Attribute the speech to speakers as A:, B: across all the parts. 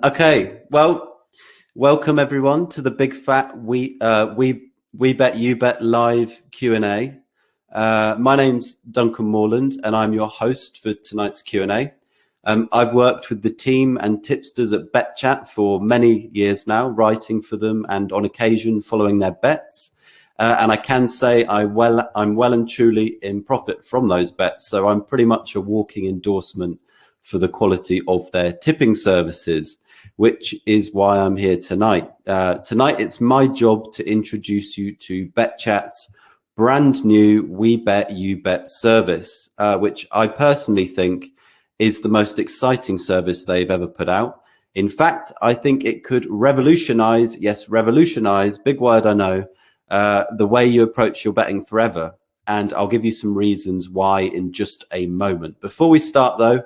A: Okay, well, welcome everyone to the Big Fat We Bet You Bet live Q&A. My name's Duncan Morland, and I'm your host for tonight's Q&A. I've worked with the team and tipsters at BetChat for many years now, writing for them and on occasion following their bets. And I can say I'm well and truly in profit from those bets. So I'm pretty much a walking endorsement for the quality of their tipping services, which is why I'm here tonight. Tonight, it's my job to introduce you to BetChat's brand new We Bet You Bet service, which I personally think is the most exciting service they've ever put out. In fact, I think it could revolutionize, yes, revolutionize, big word I know, the way you approach your betting forever. And I'll give you some reasons why in just a moment. Before we start though,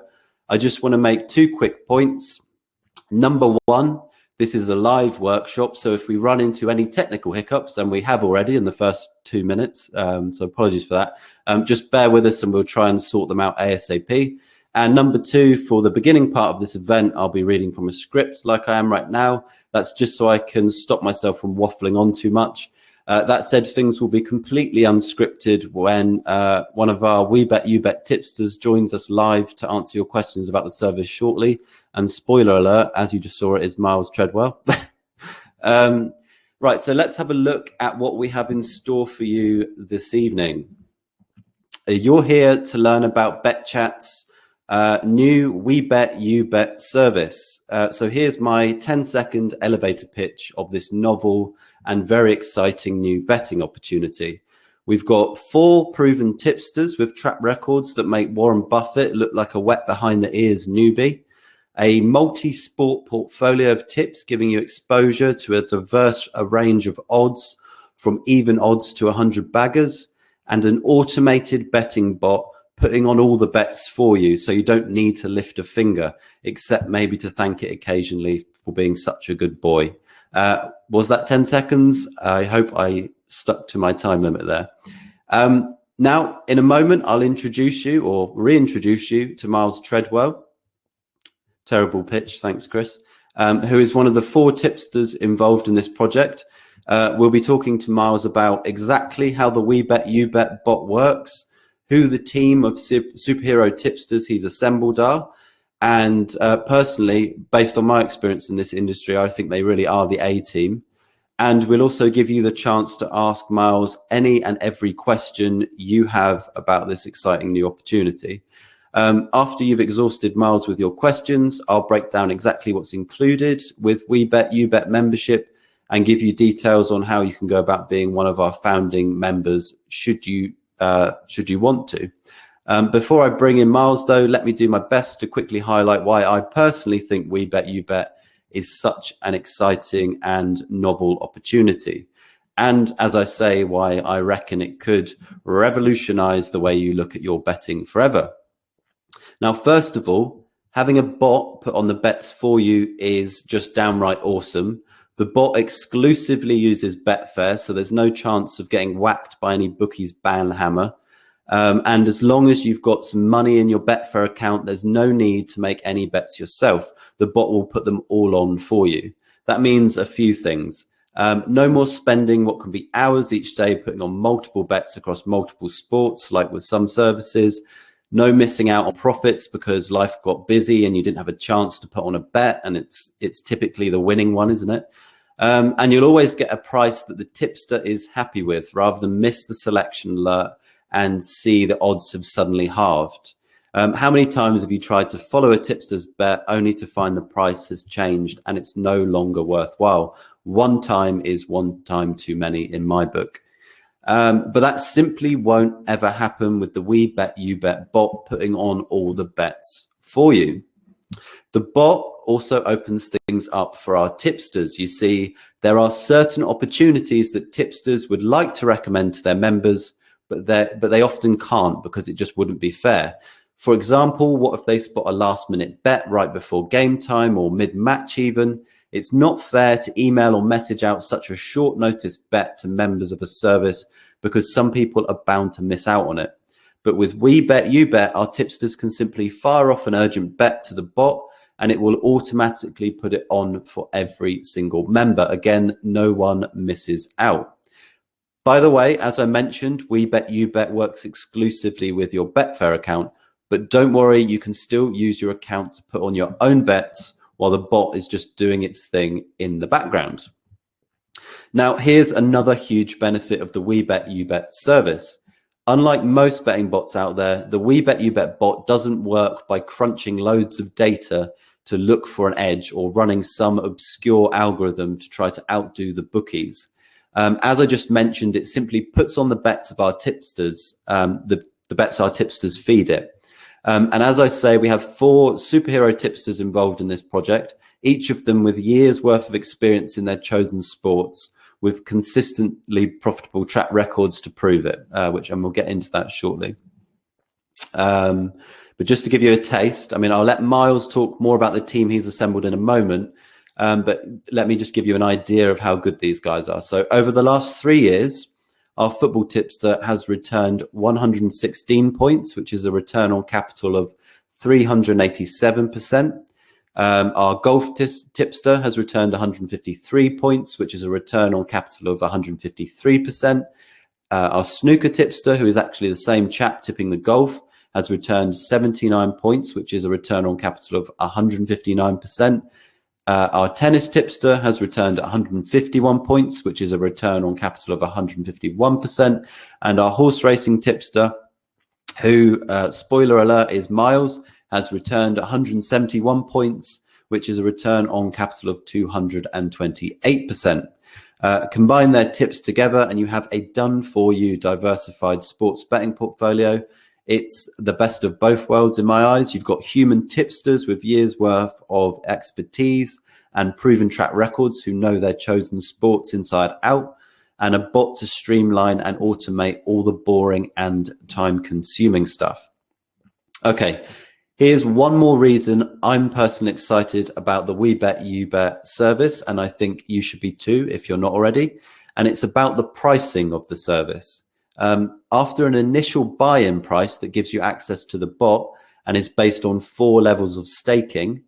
A: I just want to make two quick points. Number one, this is a live workshop, so if we run into any technical hiccups, and we have already in the first 2 minutes, so apologies for that, just bear with us and we'll try and sort them out ASAP. And number two, for the beginning part of this event, I'll be reading from a script like I am right now. That's just so I can stop myself from waffling on too much. That said, things will be completely unscripted when one of our We Bet You Bet tipsters joins us live to answer your questions about the service shortly. And spoiler alert, as you just saw, it is Miles Treadwell. Right, so let's have a look at what we have in store for you this evening. You're here to learn about BetChat's new We Bet You Bet service. So here's my 10-second elevator pitch of this novel and very exciting new betting opportunity. We've got 4 proven tipsters with track records that make Warren Buffett look like a wet behind the ears newbie, a multi-sport portfolio of tips giving you exposure to a diverse range of odds from even odds to 100 baggers, and an automated betting bot putting on all the bets for you, so you don't need to lift a finger, except maybe to thank it occasionally for being such a good boy. Was that 10 seconds? I hope I stuck to my time limit there. Now, in a moment, I'll introduce you or reintroduce you to Miles Treadwell. Terrible pitch, thanks, Chris. Who is one of the 4 tipsters involved in this project. We'll be talking to Miles about exactly how the We Bet You Bet bot works, who the team of superhero tipsters he's assembled are. And personally, based on my experience in this industry, I think they really are the A-team. And we'll also give you the chance to ask Miles any and every question you have about this exciting new opportunity. After you've exhausted Miles with your questions, I'll break down exactly what's included with We Bet You Bet membership and give you details on how you can go about being one of our founding members should you want to. Before I bring in Miles, though, let me do my best to quickly highlight why I personally think We Bet You Bet is such an exciting and novel opportunity. And as I say, why I reckon it could revolutionize the way you look at your betting forever. Now, first of all, having a bot put on the bets for you is just downright awesome. The bot exclusively uses Betfair, so there's no chance of getting whacked by any bookie's banhammer. And as long as you've got some money in your Betfair account, there's no need to make any bets yourself. The bot will put them all on for you. That means a few things. No more spending what can be hours each day putting on multiple bets across multiple sports, like with some services. No missing out on profits because life got busy and you didn't have a chance to put on a bet, and it's typically the winning one, isn't it? And you'll always get a price that the tipster is happy with, rather than miss the selection alert and see the odds have suddenly halved. How many times have you tried to follow a tipster's bet only to find the price has changed and it's no longer worthwhile? One time is one time too many in my book. But that simply won't ever happen with the We Bet You Bet bot putting on all the bets for you. The bot also opens things up for our tipsters. You see, there are certain opportunities that tipsters would like to recommend to their members, but they often can't because it just wouldn't be fair. For example, what if they spot a last-minute bet right before game time or mid-match even? It's not fair to email or message out such a short notice bet to members of a service because some people are bound to miss out on it. But with We Bet You Bet, our tipsters can simply fire off an urgent bet to the bot and it will automatically put it on for every single member. Again, no one misses out. By the way, as I mentioned, We Bet You Bet works exclusively with your Betfair account, but don't worry, you can still use your account to put on your own bets while the bot is just doing its thing in the background. Now, here's another huge benefit of the We Bet You Bet service. Unlike most betting bots out there, the We Bet You Bet bot doesn't work by crunching loads of data to look for an edge or running some obscure algorithm to try to outdo the bookies. As I just mentioned, it simply puts on the bets of our tipsters, the bets our tipsters feed it. And as I say, we have 4 superhero tipsters involved in this project, each of them with years worth of experience in their chosen sports, with consistently profitable track records to prove it, and we'll get into that shortly. But just to give you a taste, I mean, I'll let Miles talk more about the team he's assembled in a moment, but let me just give you an idea of how good these guys are. So over the last 3 years, our football tipster has returned 116 points, which is a return on capital of 387%. Our golf tipster has returned 153 points, which is a return on capital of 153%. Our snooker tipster, who is actually the same chap tipping the golf, has returned 79 points, which is a return on capital of 159%. Our tennis tipster has returned 151 points, which is a return on capital of 151%. And our horse racing tipster, who, spoiler alert, is Miles, has returned 171 points, which is a return on capital of 228%. Combine their tips together and you have a done-for-you diversified sports betting portfolio. It's the best of both worlds in my eyes. You've got human tipsters with years worth of expertise and proven track records who know their chosen sports inside out, and a bot to streamline and automate all the boring and time-consuming stuff. Okay, here's one more reason I'm personally excited about the We Bet You Bet service, and I think you should be too if you're not already, and it's about the pricing of the service. After an initial buy-in price that gives you access to the bot and is based on 4 levels of staking,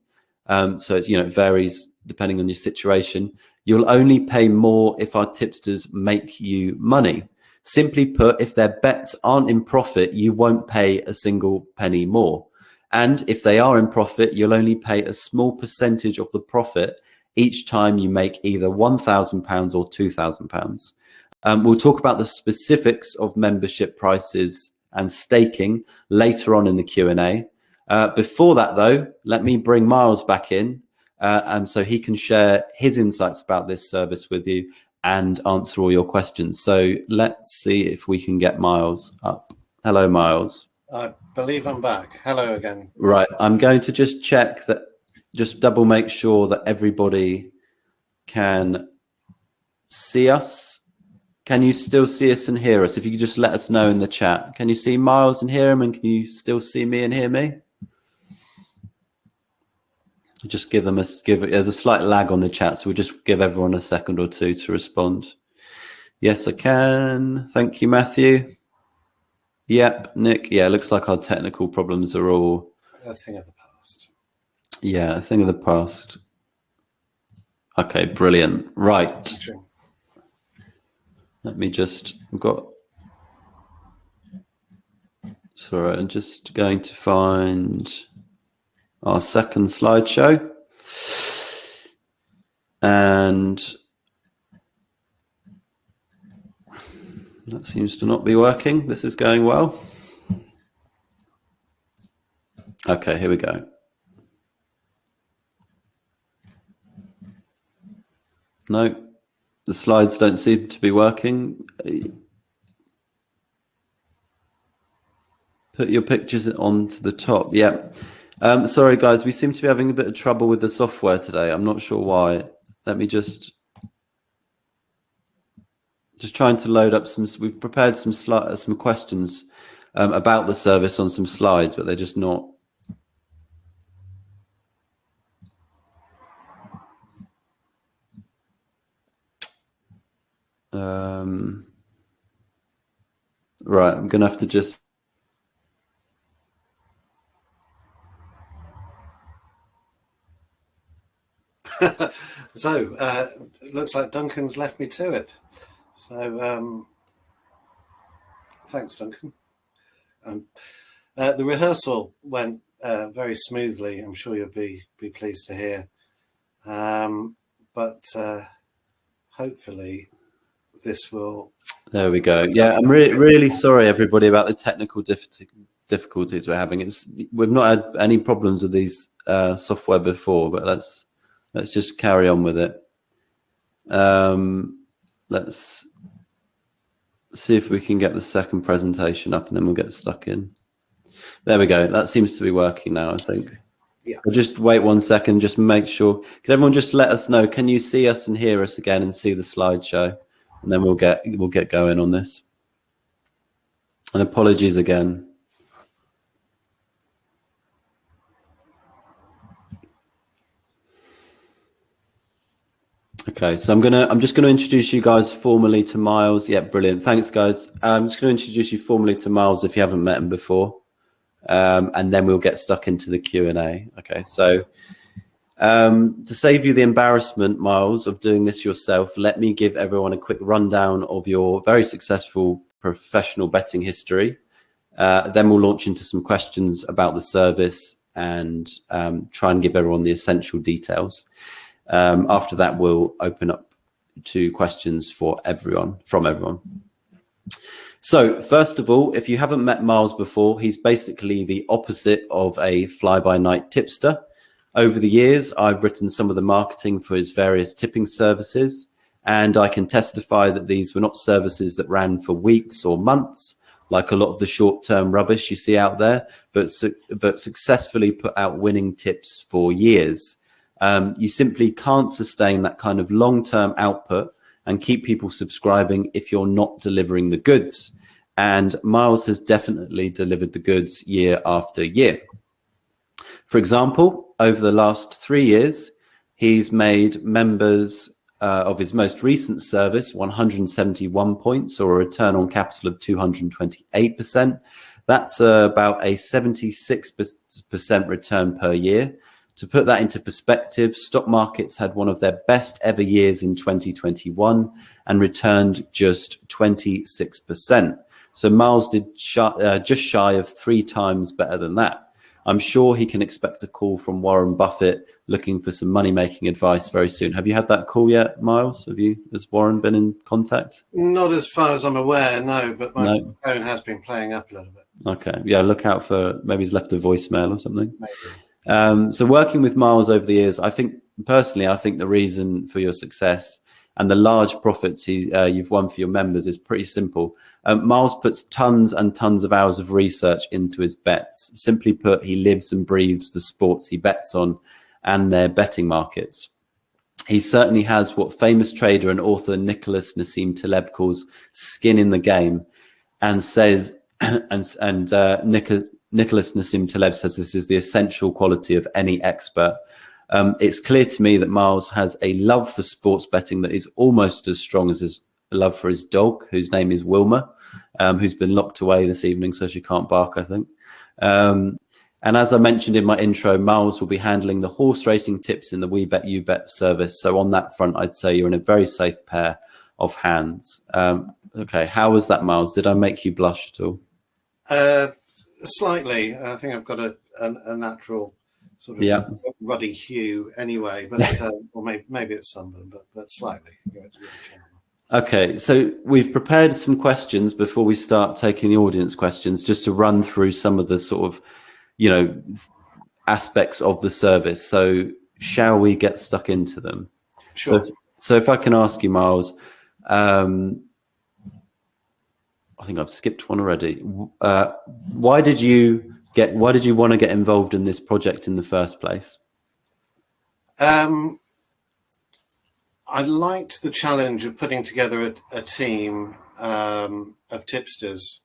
A: so it's, it varies depending on your situation, you'll only pay more if our tipsters make you money. Simply put, if their bets aren't in profit, you won't pay a single penny more. And if they are in profit, you'll only pay a small percentage of the profit each time you make either £1,000 or £2,000. We'll talk about the specifics of membership prices and staking later on in the Q&A. Before that, though, let me bring Miles back in so he can share his insights about this service with you and answer all your questions. So let's see if we can get Miles up. Hello, Miles.
B: I believe I'm back. Hello again.
A: Right. I'm going to just check that, just double make sure that everybody can see us. Can you still see us and hear us? If you could just let us know in the chat. Can you see Miles and hear him? And can you still see me and hear me? Just there's a slight lag on the chat, so we'll just give everyone a second or two to respond. Yes, I can. Thank you, Matthew. Yep, Nick. Yeah, it looks like our technical problems are all
B: a thing of the past.
A: Yeah, a thing of the past. Okay, brilliant. Right. Let me just, sorry, I'm just going to find our second slideshow. And that seems to not be working. This is going well. Okay, here we go. No, the slides don't seem to be working. Put your pictures onto the top. Yeah. Sorry, guys, we seem to be having a bit of trouble with the software today. I'm not sure why. Let me just trying to load up some. We've prepared some questions about the service on some slides, but they're just not. Right, I'm gonna have to just.
B: So it looks like Duncan's left me to it. So thanks, Duncan. The rehearsal went very smoothly. I'm sure you'll be pleased to hear. But hopefully this will.
A: There we go. Yeah, I'm really sorry, everybody, about the technical difficulties we're having. We've not had any problems with these software before, but let's just carry on with it. Let's see if we can get the second presentation up, and then we'll get stuck in. There we go. That seems to be working now, I think.
B: Yeah.
A: I'll just wait 1 second, just make sure. Can everyone just let us know? Can you see us and hear us again and see the slideshow? And then we'll get going on this. And apologies again. Okay, so I'm just going to introduce you guys formally to Miles. Yeah, brilliant. Thanks, guys. I'm just going to introduce you formally to Miles if you haven't met him before, and then we'll get stuck into the Q&A. Okay, so to save you the embarrassment, Miles, of doing this yourself, let me give everyone a quick rundown of your very successful professional betting history. Then we'll launch into some questions about the service and try and give everyone the essential details. After that, we'll open up to questions from everyone. So first of all, if you haven't met Miles before, he's basically the opposite of a fly-by-night tipster. Over the years, I've written some of the marketing for his various tipping services, and I can testify that these were not services that ran for weeks or months, like a lot of the short-term rubbish you see out there, but successfully put out winning tips for years. You simply can't sustain that kind of long-term output and keep people subscribing if you're not delivering the goods. And Miles has definitely delivered the goods year after year. For example, over the last 3 years, he's made members of his most recent service 171 points, or a return on capital of 228%. That's about a 76% return per year. To put that into perspective, stock markets had one of their best ever years in 2021 and returned just 26%. So Miles did just shy of 3 times better than that. I'm sure he can expect a call from Warren Buffett looking for some money-making advice very soon. Have you had that call yet, Miles? Has Warren been in contact?
B: Not as far as I'm aware, no, but my phone has been playing up a little bit.
A: Okay. Yeah, look out for, maybe he's left a voicemail or something.
B: Maybe.
A: So working with Miles over the years, I think the reason for your success and the large profits you've won for your members is pretty simple. Miles puts tons and tons of hours of research into his bets. Simply put, he lives and breathes the sports he bets on and their betting markets. He certainly has what famous trader and author Nicholas Nassim Taleb calls skin in the game, and says, Nicholas Nassim Taleb says this is the essential quality of any expert. It's clear to me that Miles has a love for sports betting that is almost as strong as his love for his dog, whose name is Wilma, who's been locked away this evening, so she can't bark, I think. And as I mentioned in my intro, Miles will be handling the horse racing tips in the We Bet You Bet service. So on that front, I'd say you're in a very safe pair of hands. Okay, how was that, Miles? Did I make you blush at all?
B: Slightly. I think I've got a natural sort of ruddy hue anyway, but or maybe it's sunburn, but slightly.
A: Okay, so we've prepared some questions before we start taking the audience questions, just to run through some of the sort of, aspects of the service. So shall we get stuck into them?
B: Sure.
A: So if I can ask you, Miles, I think I've skipped one already. Why did you want to get involved in this project in the first place?
B: I liked the challenge of putting together a team of tipsters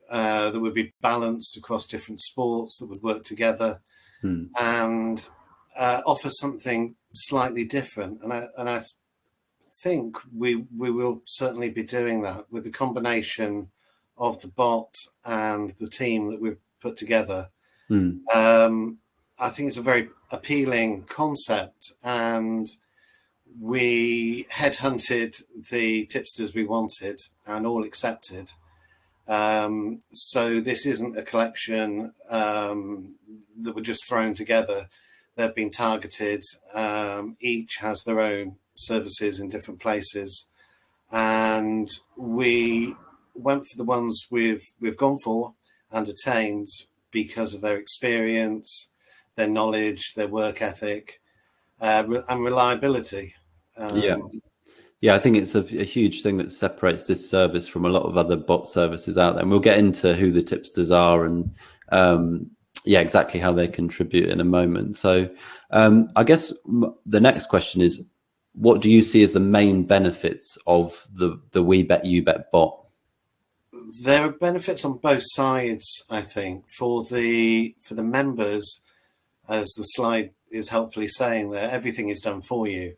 B: that would be balanced across different sports, that would work together and offer something slightly different. And I think we will certainly be doing that with the combination of the bot and the team that we've put together. I think it's a very appealing concept, and we headhunted the tipsters we wanted and all accepted. So this isn't a collection that were just thrown together. They've been targeted. Each has their own services in different places, and we went for the ones we've gone for and attained because of their experience, their knowledge, their work ethic, and reliability.
A: Yeah, I think it's a huge thing that separates this service from a lot of other bot services out there. And we'll get into who the tipsters are and exactly how they contribute in a moment. So I guess the next question is, what do you see as the main benefits of the WeBet bot?
B: There are benefits on both sides, I think. For the members, as the slide is helpfully saying there, everything is done for you.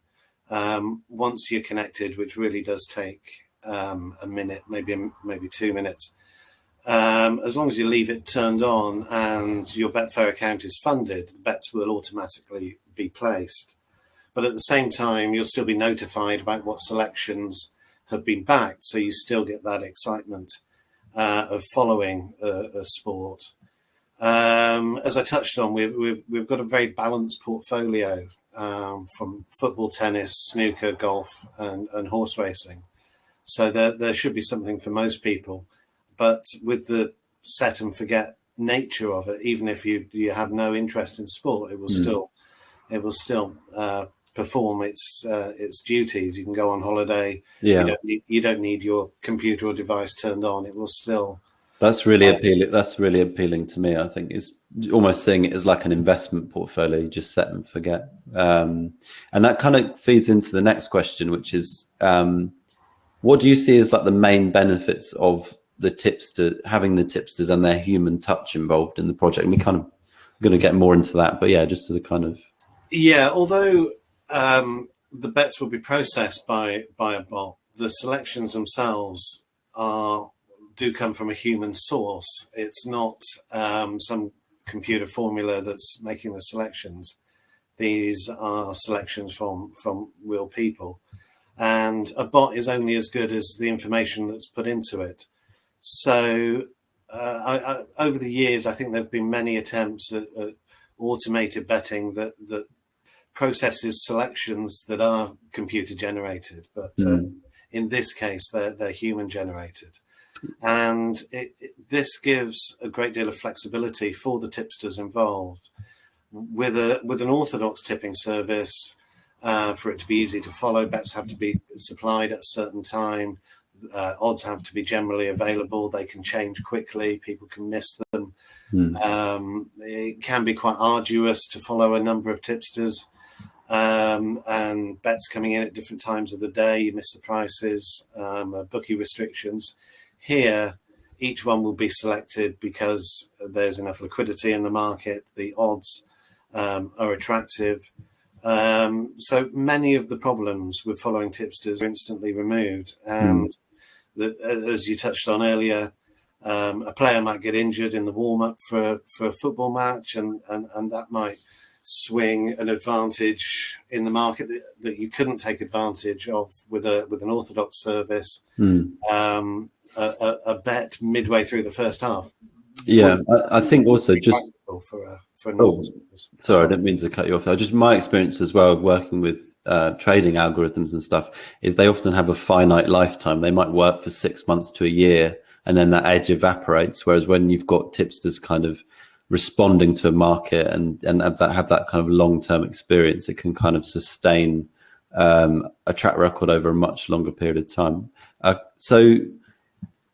B: Once you're connected, which really does take a minute, maybe 2 minutes, as long as you leave it turned on and your Betfair account is funded, the bets will automatically be placed. But at the same time, you'll still be notified about what selections have been backed, so you still get that excitement of following a sport. As I touched on, we've got a very balanced portfolio from football, tennis, snooker, golf, and horse racing. So there should be something for most people. But with the set and forget nature of it, even if you have no interest in sport, it will still perform its duties. You can go on holiday.
A: Yeah,
B: you don't need your computer or device turned on. It will still.
A: That's really appealing. That's really appealing to me. I think it's almost seeing it as like an investment portfolio. You just set and forget, and that kind of feeds into the next question, which is, what do you see as like the main benefits of having the tipsters and their human touch involved in the project? And we kind of going to get more into that, but yeah, just as a kind of
B: although the bets will be processed by a bot, the selections themselves do come from a human source. It's not some computer formula that's making the selections. These are selections from real people, and a bot is only as good as the information that's put into it. So over the years, I think there have been many attempts at automated betting that processes selections that are computer generated, but in this case, they're human generated. And this gives a great deal of flexibility for the tipsters involved. With an orthodox tipping service, for it to be easy to follow, bets have to be supplied at a certain time. Odds have to be generally available. They can change quickly. People can miss them. It can be quite arduous to follow a number of tipsters, and bets coming in at different times of the day. You miss the prices, bookie restrictions. Here, each one will be selected because there's enough liquidity in the market. The odds are attractive. So many of the problems with following tipsters are instantly removed. And as you touched on earlier, a player might get injured in the warm-up for a football match, and that might swing an advantage in the market that you couldn't take advantage of with an orthodox service. A bet midway through the first half.
A: Yeah, I think also just
B: for a normal service.
A: Sorry, I didn't mean to cut you off. Just my experience as well of working with trading algorithms and stuff is they often have a finite lifetime. They might work for 6 months to a year, and then that edge evaporates. Whereas when you've got tipsters kind of responding to a market and have that kind of long-term experience, it can kind of sustain a track record over a much longer period of time. So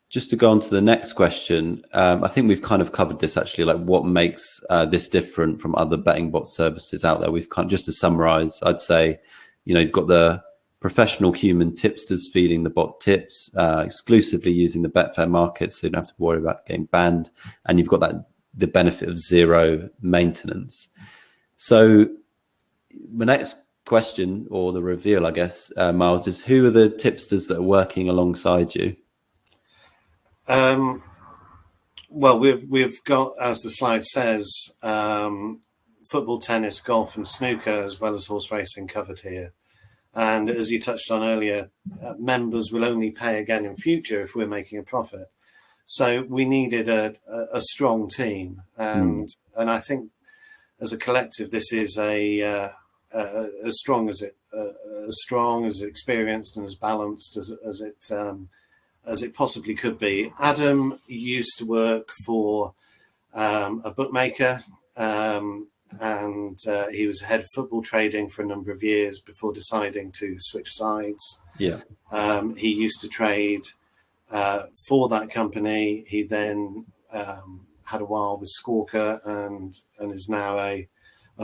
A: just to go on to the next question, I think we've kind of covered this actually, like what makes this different from other betting bot services out there. We've kind of, just to summarize, I'd say, you've got the professional human tipsters feeding the bot tips, exclusively using the Betfair market, so you don't have to worry about getting banned. And you've got the benefit of zero maintenance. So the next question, or the reveal, I guess, Miles, is who are the tipsters that are working alongside you? Well,
B: we've got, as the slide says, football, tennis, golf, and snooker, as well as horse racing, covered here. And as you touched on earlier, members will only pay again in future if we're making a profit. So we needed a strong team, and I think as a collective, this is as strong as experienced and as balanced as it possibly could be. Adam used to work for a bookmaker, and he was head of football trading for a number of years before deciding to switch sides.
A: Yeah,
B: he used to trade for that company. He then had a while with Squawker and is now a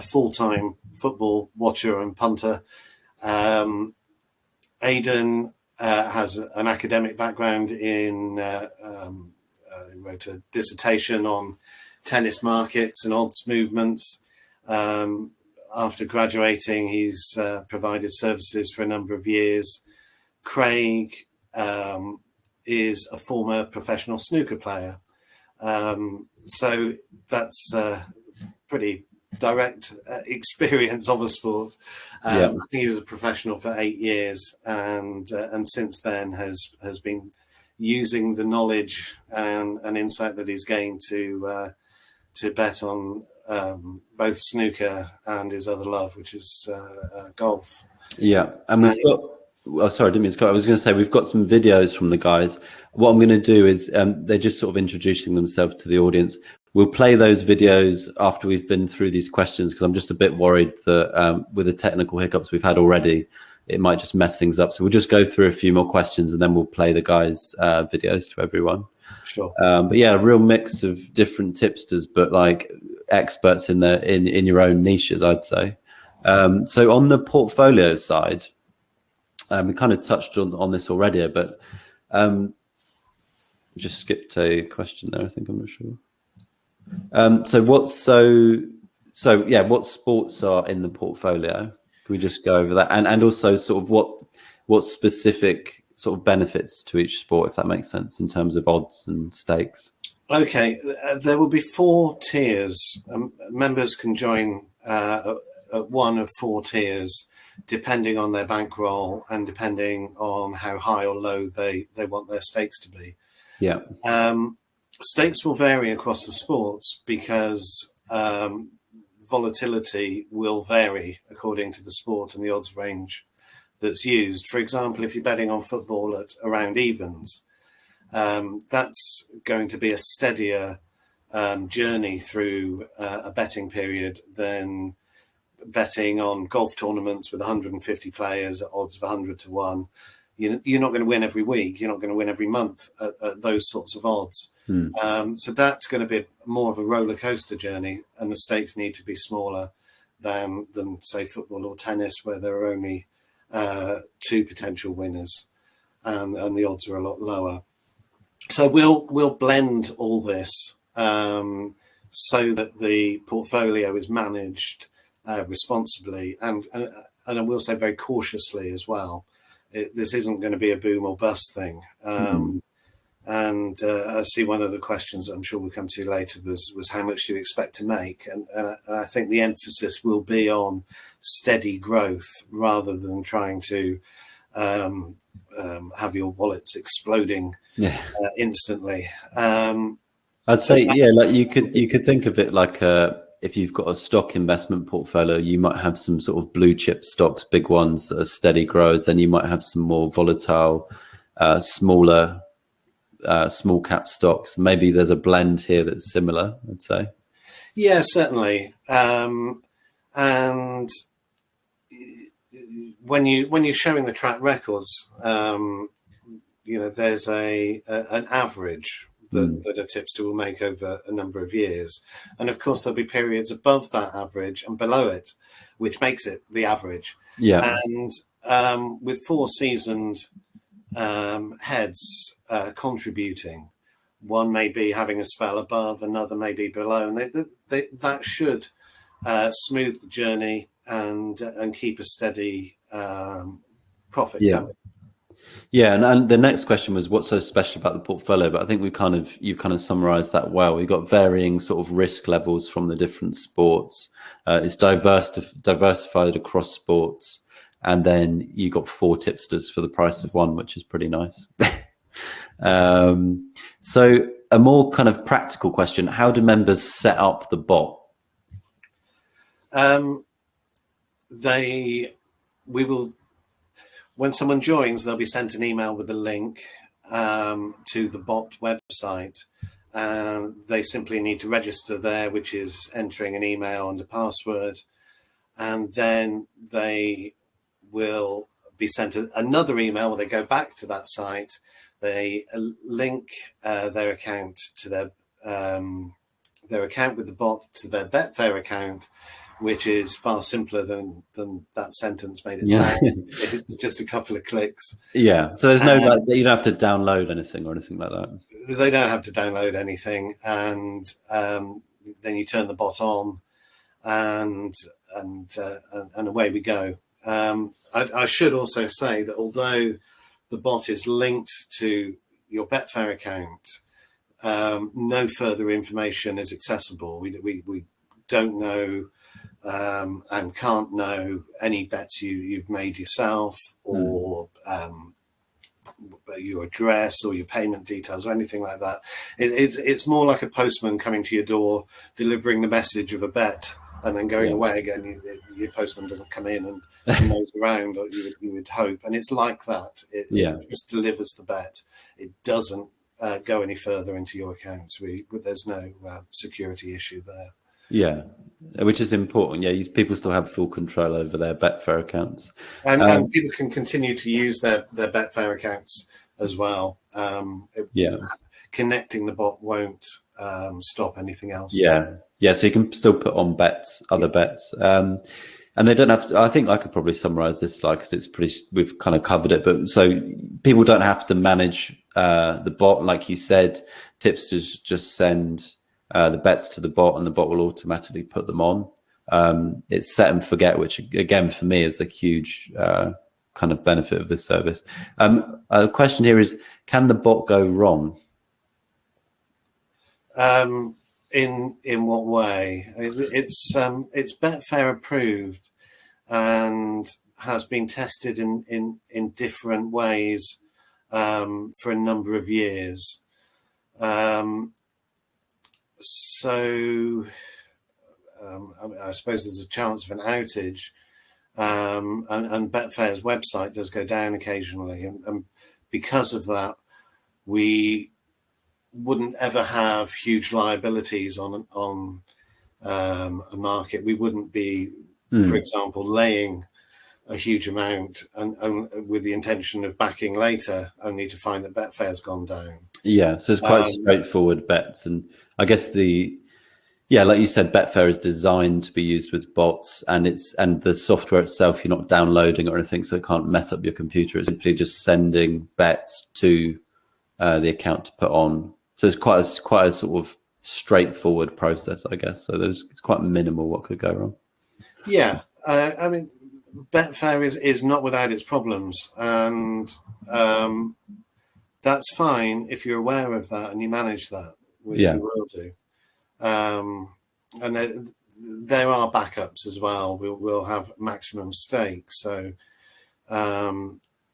B: full-time football watcher and punter. Aiden has an academic background in he wrote a dissertation on tennis markets and odds movements. After graduating, he's provided services for a number of years. Craig is a former professional snooker player. So that's pretty direct experience of a sport. I think he was a professional for 8 years, and since then has been using the knowledge and insight that he's gained to bet on both snooker and his other love, which is golf.
A: Yeah, and we've got. Oh, sorry, I didn't mean to. I was going to say we've got some videos from the guys. What I'm going to do is they're just sort of introducing themselves to the audience. We'll play those videos after we've been through these questions, because I'm just a bit worried that with the technical hiccups we've had already, it might just mess things up. So we'll just go through a few more questions and then we'll play the guys' videos to everyone.
B: Sure.
A: But yeah, a real mix of different tipsters, but like experts in your own niches, I'd say. So on the portfolio side, we kind of touched on this already, but just skipped a question there. I think, I'm not sure. What sports are in the portfolio? Can we just go over that, and also sort of what specific sort of benefits to each sport, if that makes sense, in terms of odds and stakes?
B: Okay, there will be 4 tiers. Members can join at one of 4 tiers, depending on their bankroll and depending on how high or low they want their stakes to be.
A: Yeah.
B: Stakes will vary across the sports because volatility will vary according to the sport and the odds range that's used. For example, if you're betting on football at around evens, that's going to be a steadier journey through a betting period than betting on golf tournaments with 150 players at odds of 100 to 1. You're not going to win every week. You're not going to win every month at those sorts of odds. So that's going to be more of a roller coaster journey, and the stakes need to be smaller than say football or tennis, where there are only 2 potential winners, and the odds are a lot lower. So we'll blend all this so that the portfolio is managed responsibly, and I will say very cautiously as well. This isn't going to be a boom or bust thing. And I see one of the questions that I'm sure we'll come to later was how much do you expect to make? And I think the emphasis will be on steady growth rather than trying to have your wallets exploding instantly.
A: I'd say, like you could think of it like if you've got a stock investment portfolio, you might have some sort of blue chip stocks, big ones that are steady growers. Then you might have some more volatile, smaller, small cap stocks. Maybe there's a blend here that's similar, I'd say. Yeah,
B: certainly. And when you're showing the track records, there's an average that a tipster will make over a number of years. And of course, there'll be periods above that average and below it, which makes it the average.
A: Yeah.
B: And with 4 seasoned heads contributing, one may be having a spell above, another may be below, and that should smooth the journey and keep a steady profit coming.
A: Yeah, and the next question was what's so special about the portfolio? But I think you've kind of summarised that well. We've got varying sort of risk levels from the different sports. It's diversified across sports, and then you got 4 tipsters for the price of 1, which is pretty nice. So a more kind of practical question: how do members set up the bot?
B: We will. When someone joins, they'll be sent an email with a link to the bot website. They simply need to register there, which is entering an email and a password. And then they will be sent another email where they go back to that site. They link their account to their account with the bot to their Betfair account, which is far simpler than that sentence made it sound. It's just a couple of clicks.
A: Yeah. So there's no you don't have to download anything or anything like that.
B: They don't have to download anything, and then you turn the bot on, and away we go. I should also say that although the bot is linked to your Betfair account, no further information is accessible. We don't know and can't know any bets you've made yourself, or your address or your payment details or anything like that. It's more like a postman coming to your door, delivering the message of a bet, and then going away again. Your postman doesn't come in and nose around, or you would hope. And it's like that. It just delivers the bet. It doesn't go any further into your accounts. There's no security issue there.
A: Yeah, which is important. Yeah, people still have full control over their Betfair accounts.
B: And people can continue to use their Betfair accounts as well. Connecting the bot won't stop anything else.
A: Yeah, so you can still put on other bets. And they don't have to, I think I could probably summarize this slide because we've kind of covered it. But so people don't have to manage the bot. Like you said, tipsters just send the bets to the bot, and the bot will automatically put them on. It's set and forget, which again for me is a huge kind of benefit of this service. A question here is: can the bot go wrong?
B: In what way? It's Betfair approved and has been tested in different ways for a number of years. So I suppose there's a chance of an outage, and Betfair's website does go down occasionally, and because of that, we wouldn't ever have huge liabilities on a market. We wouldn't be, for example, laying a huge amount and with the intention of backing later, only to find that Betfair's gone down. Yeah,
A: so it's quite straightforward bets, and I guess like you said, Betfair is designed to be used with bots, and the software itself you're not downloading or anything, so it can't mess up your computer. It's simply just sending bets to the account to put on. So it's quite a sort of straightforward process, I guess. So it's quite minimal what could go wrong.
B: Yeah, I mean, Betfair is not without its problems, and that's fine if you're aware of that and you manage that, which you will do. And there are backups as well. We'll have maximum stake. So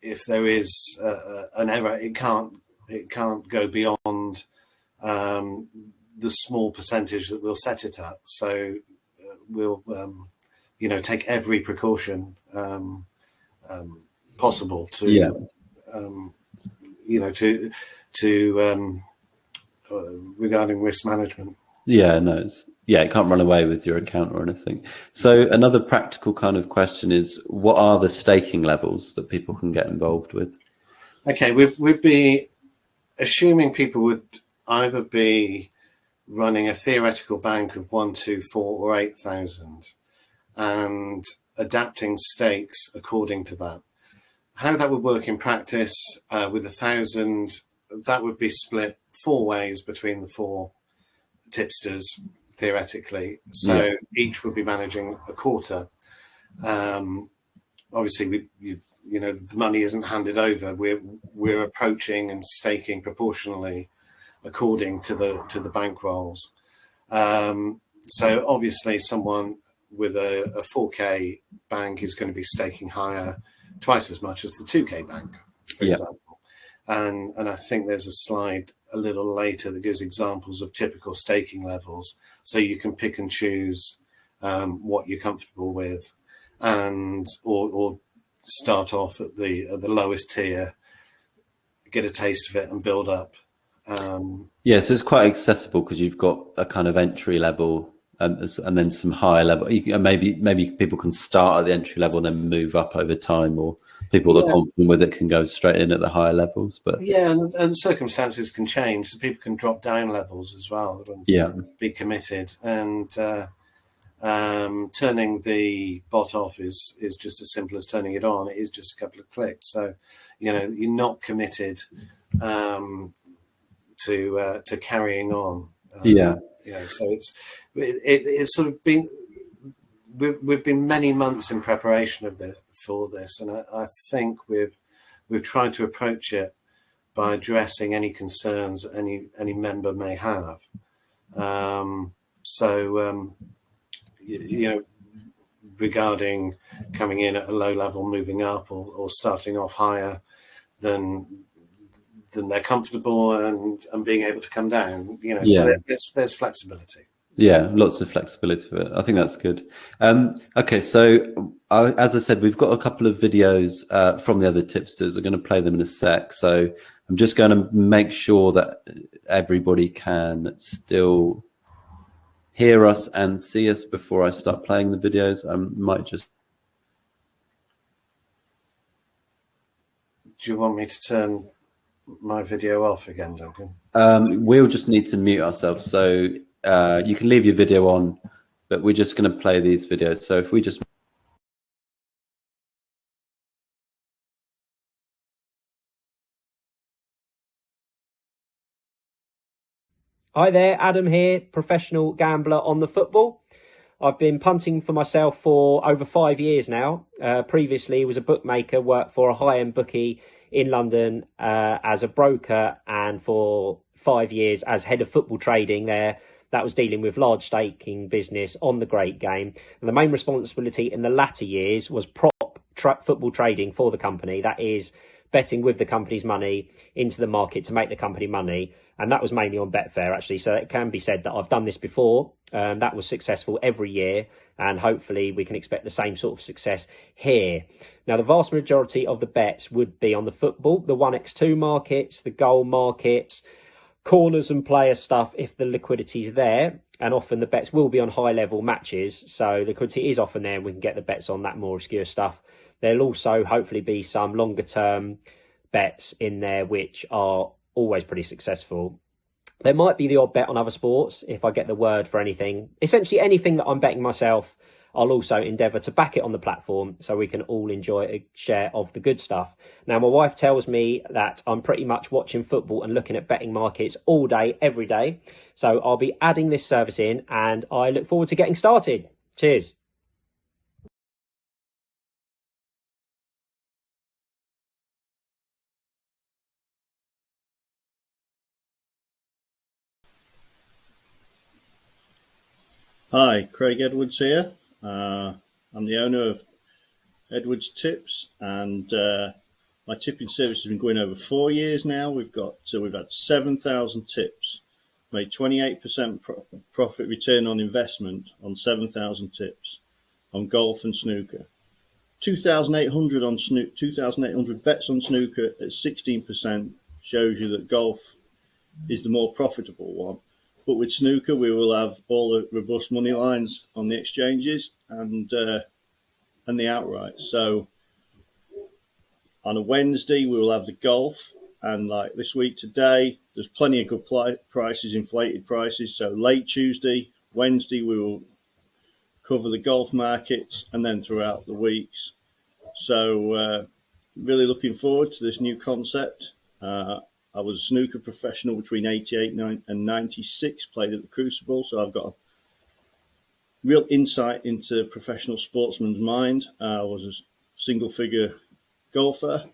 B: if there is an error, it can't go beyond the small percentage that we'll set it at. So we'll take every precaution possible to regarding risk management.
A: It can't run away with your account or anything. So another practical kind of question is, what are the staking levels that people can get involved with?
B: Okay, we'd be assuming people would either be running a theoretical bank of 1, 2, 4, or 8,000 and adapting stakes according to that. How that would work in practice with 1,000, that would be split 4 ways between the 4 tipsters, theoretically. So each would be managing a quarter. Obviously, the money isn't handed over. We're approaching and staking proportionally according to the bankrolls. So obviously someone with a 4K bank is going to be staking higher, twice as much as the 2K bank, for example. And I think there's a slide a little later that gives examples of typical staking levels, so you can pick and choose what you're comfortable with, and or start off at the lowest tier, get a taste of it, and build up.
A: So it's quite accessible because you've got a kind of entry level and then some higher level. Maybe people can start at the entry level and then move up over time, or people that are confident with it can go straight in at the higher levels. But
B: and circumstances can change, so people can drop down levels as well. Be committed, and turning the bot off is just as simple as turning it on. It is just a couple of clicks. So you're not committed to carrying on. So it's sort of been, we've been many months in preparation for this, and I think we've tried to approach it by addressing any concerns any member may have. Regarding coming in at a low level, moving up, or starting off higher than they're comfortable, and being able to come down. So there's flexibility.
A: Yeah, lots of flexibility for it. I think that's good. Okay, so as I said, we've got a couple of videos from the other tipsters. I'm going to play them in a sec. So I'm just going to make sure that everybody can still hear us and see us before I start playing the videos. I might just...
B: Do you want me to turn my video off again, Duncan?
A: We'll just need to mute ourselves. So you can leave your video on, but we're just going to play these videos. So if we just...
C: Hi there, Adam here, professional gambler on the football. I've been punting for myself for over 5 years now. Previously was a bookmaker, worked for a high-end bookie in London as a broker, and for 5 years as head of football trading there. That was dealing with large staking business on the Great Game. And the main responsibility in the latter years was football trading for the company. That is, betting with the company's money into the market to make the company money. And that was mainly on Betfair, actually. So it can be said that I've done this before. That was successful every year. And hopefully we can expect the same sort of success here. Now, the vast majority of the bets would be on the football, the 1x2 markets, the goal markets, corners and player stuff if the liquidity is there. And often the bets will be on high level matches. So the liquidity is often there and we can get the bets on that more obscure stuff. There'll also hopefully be some longer term bets in there which are always pretty successful. There might be the odd bet on other sports if I get the word for anything. Essentially anything that I'm betting myself, I'll also endeavour to back it on the platform so we can all enjoy a share of the good stuff. Now, my wife tells me that I'm pretty much watching football and looking at betting markets all day, every day. So I'll be adding this service in and I look forward to getting started. Cheers.
D: Hi, Craig Edwards here. I'm the owner of Edwards Tips, and my tipping service has been going over 4 years now. We've had 7,000 tips, made 28% profit return on investment on 7,000 tips on golf and snooker. 2,800 on 2,800 bets on snooker at 16% shows you that golf is the more profitable one. But with snooker, we will have all the robust money lines on the exchanges and the outright. So on a Wednesday, we will have the golf, and like this week today, there's plenty of good prices, inflated prices. So late Tuesday, Wednesday, we will cover the golf markets, and then throughout the weeks. So really looking forward to this new concept. I was a snooker professional between 88 and 96, played at the Crucible, so I've got a real insight into professional sportsman's mind. I was a single-figure golfer,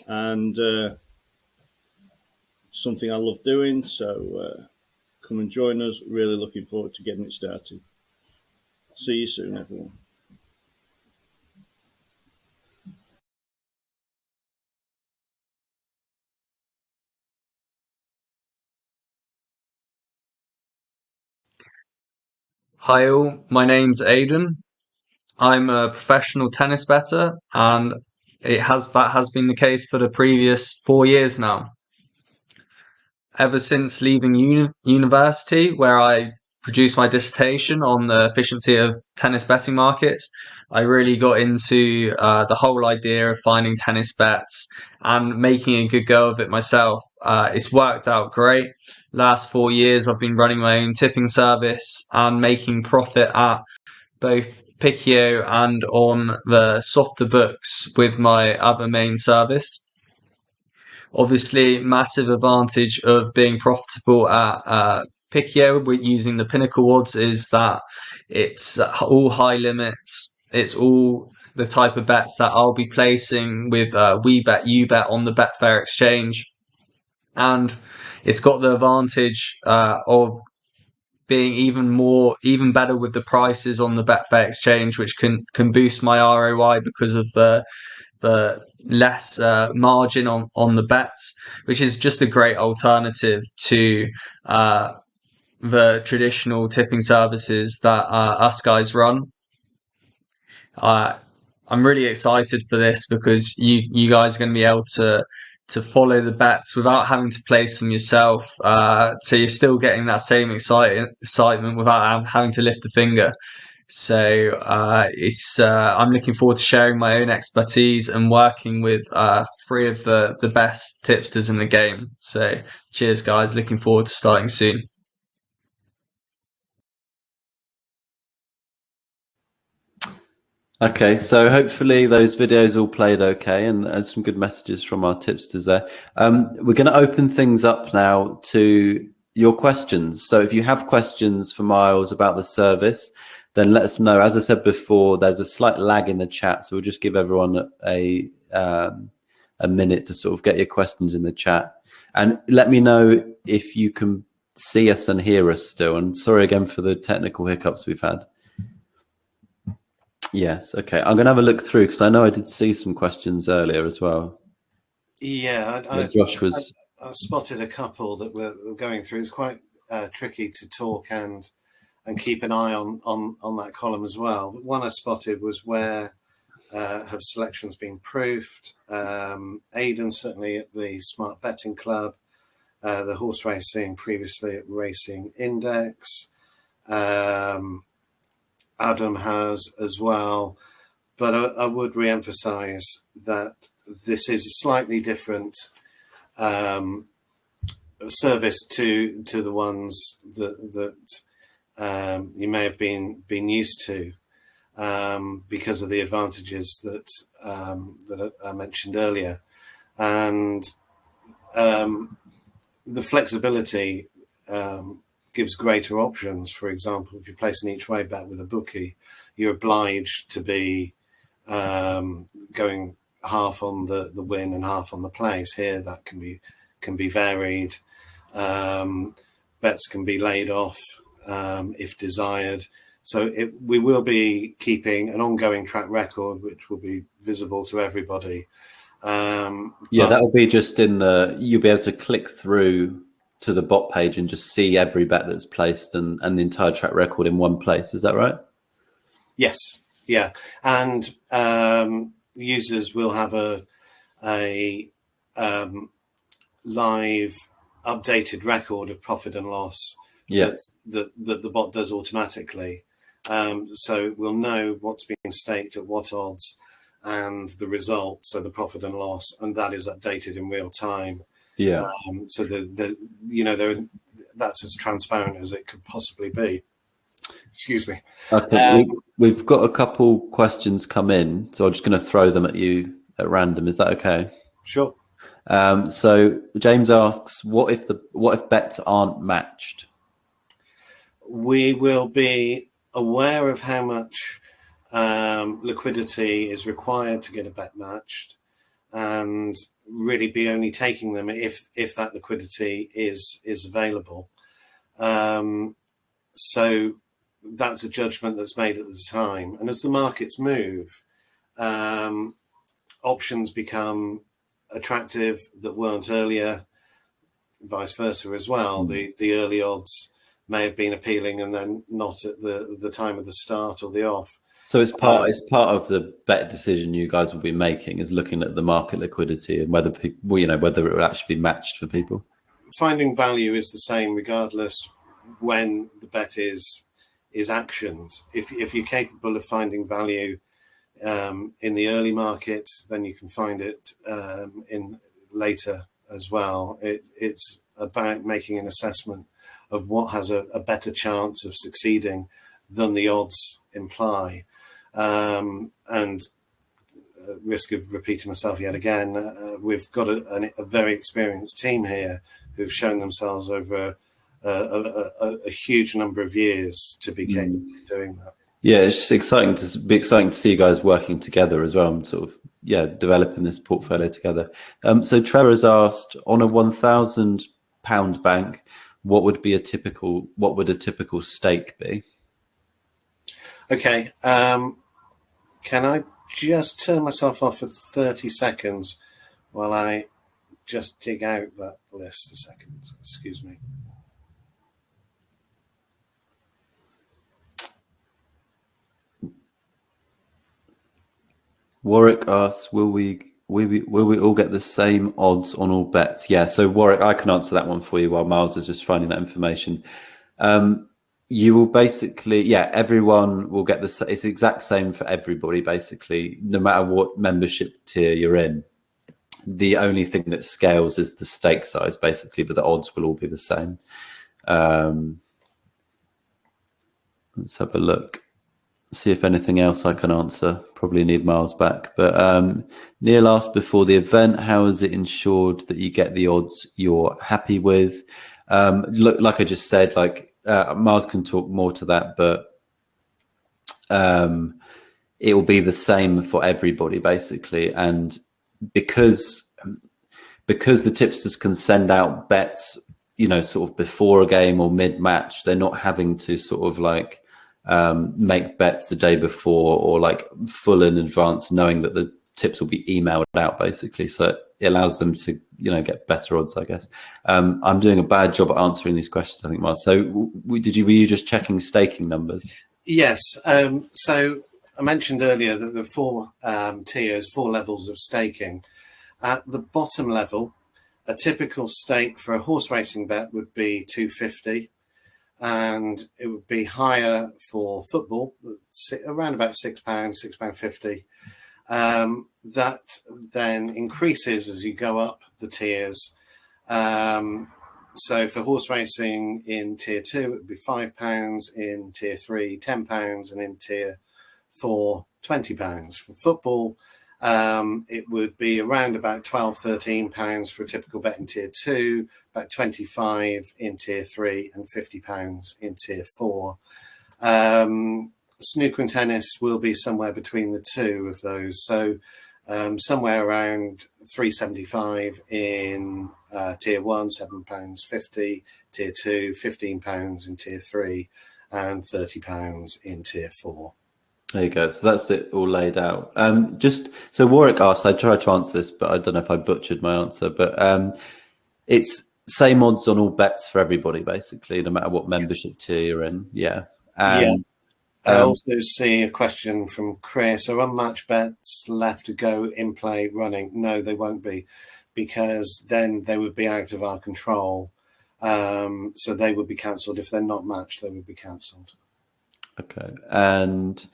D: and something I love doing. So come and join us. Really looking forward to getting it started. See you soon, everyone.
E: Hi all, my name's Aiden. I'm a professional tennis bettor, and that has been the case for the previous 4 years now. Ever since leaving university, where I produced my dissertation on the efficiency of tennis betting markets, I really got into the whole idea of finding tennis bets and making a good go of it myself. It's worked out great. Last 4 years, I've been running my own tipping service and making profit at both Picchio and on the softer books with my other main service. Obviously, massive advantage of being profitable at Picchio with using the Pinnacle odds is that it's all high limits. It's all the type of bets that I'll be placing with WeBet, UBet on the Betfair exchange. And it's got the advantage of being even better with the prices on the Betfair exchange, which can boost my ROI because of the less margin on the bets, which is just a great alternative to the traditional tipping services that us guys run. I'm really excited for this because you guys are going to be able to follow the bets without having to place them yourself. So you're still getting that same excitement without having to lift a finger. So I'm looking forward to sharing my own expertise and working with three of the best tipsters in the game. So cheers, guys. Looking forward to starting soon.
A: Okay, so hopefully those videos all played okay, and some good messages from our tipsters there. We're going to open things up now to your questions. So if you have questions for Miles about the service, then let us know. As I said before, there's a slight lag in the chat, so we'll just give everyone a minute to sort of get your questions in the chat. And let me know if you can see us and hear us still. And sorry again for the technical hiccups we've had. Yes, okay. I'm going to have a look through because I know I did see some questions earlier as well.
B: Yeah,
A: Josh was.
B: I spotted a couple that we're going through. It's quite tricky to talk and keep an eye on that column as well. But one I spotted was where have selections been proofed? Aiden certainly at the Smart Betting Club, the horse racing previously at Racing Index. Adam has as well, but I would re-emphasize that this is a slightly different service to the ones that you may have been used to because of the advantages that I mentioned earlier, and the flexibility gives greater options. For example, if you place an each way bet with a bookie, you're obliged to be going half on the win and half on the place. Here that can be varied. Bets can be laid off if desired. So we will be keeping an ongoing track record, which will be visible to everybody.
A: That will be just you'll be able to click through to the bot page and just see every bet that's placed and the entire track record in one place. Is that right?
B: Yes. Yeah. And users will have a live updated record of profit and loss that the bot does automatically. So we'll know what's being staked at what odds and the result, so the profit and loss, and that is updated in real time.
A: Yeah.
B: So that's as transparent as it could possibly be. Excuse me.
A: Okay. We've got a couple questions come in, so I'm just going to throw them at you at random. Is that okay?
B: Sure.
A: So James asks, what if bets aren't matched?
B: We will be aware of how much liquidity is required to get a bet matched. and really be only taking them if that liquidity is available. So that's a judgment that's made at the time. And as the markets move, options become attractive that weren't earlier, vice versa as well. The early odds may have been appealing and then not at the time of the start or the off.
A: So it's part of the bet decision you guys will be making, is looking at the market liquidity and whether people, whether it will actually be matched for people.
B: Finding value is the same regardless when the bet is actioned. If you're capable of finding value in the early market, then you can find it in later as well. It's about making an assessment of what has a better chance of succeeding than the odds imply. And risk of repeating myself yet again, we've got a very experienced team here who've shown themselves over a huge number of years to be capable of doing that.
A: Yeah, it's just exciting to see you guys working together as well, and sort of developing this portfolio together. So Trevor's asked, on a £1,000 bank, what would a typical stake be?
B: Okay, can I just turn myself off for 30 seconds while I just dig out that list a second? Excuse me.
A: Warwick asks, will we all get the same odds on all bets? Yeah, so Warwick, I can answer that one for you while Miles is just finding that information. You will basically, everyone will get it's the exact same for everybody, basically, no matter what membership tier you're in. The only thing that scales is the stake size, basically, but the odds will all be the same. Let's have a look. See if anything else I can answer. Probably need Miles back. But Neil asked, before the event, how is it ensured that you get the odds you're happy with? Look, like I just said, Miles can talk more to that, but it will be the same for everybody, basically. And because the tipsters can send out bets, sort of before a game or mid-match, they're not having to sort of make bets the day before or full in advance, knowing that the tips will be emailed out, basically. So it allows them to get better odds, I guess. I'm doing a bad job at answering these questions, I think, Miles. So were you just checking staking numbers?
B: Yes. So I mentioned earlier that the four tiers, 4 levels of staking. At the bottom level, a typical stake for a horse racing bet would be £250. And it would be higher for football, around about £6, £6.50. That then increases as you go up the tiers. So for horse racing in tier 2, it would be £5, in tier 3, £10, and in tier 4, £20. For football, it would be around about £12, £13 for a typical bet in tier 2, about 25 in tier 3, and £50 in tier 4. Snooker and tennis will be somewhere between the two of those. So somewhere around £3.75 in tier 1, £7.50, tier 2, £15 in tier 3, and £30 in tier 4.
A: There you go. So that's it all laid out. So Warwick asked, I tried to answer this, but I don't know if I butchered my answer, but it's same odds on all bets for everybody, basically, no matter what membership tier you're in. Yeah. And,
B: I also see a question from Chris. Are unmatched bets left to go in play running? No, they won't be, because then they would be out of our control. So they would be cancelled. If they're not matched, they would be cancelled.
A: Okay. And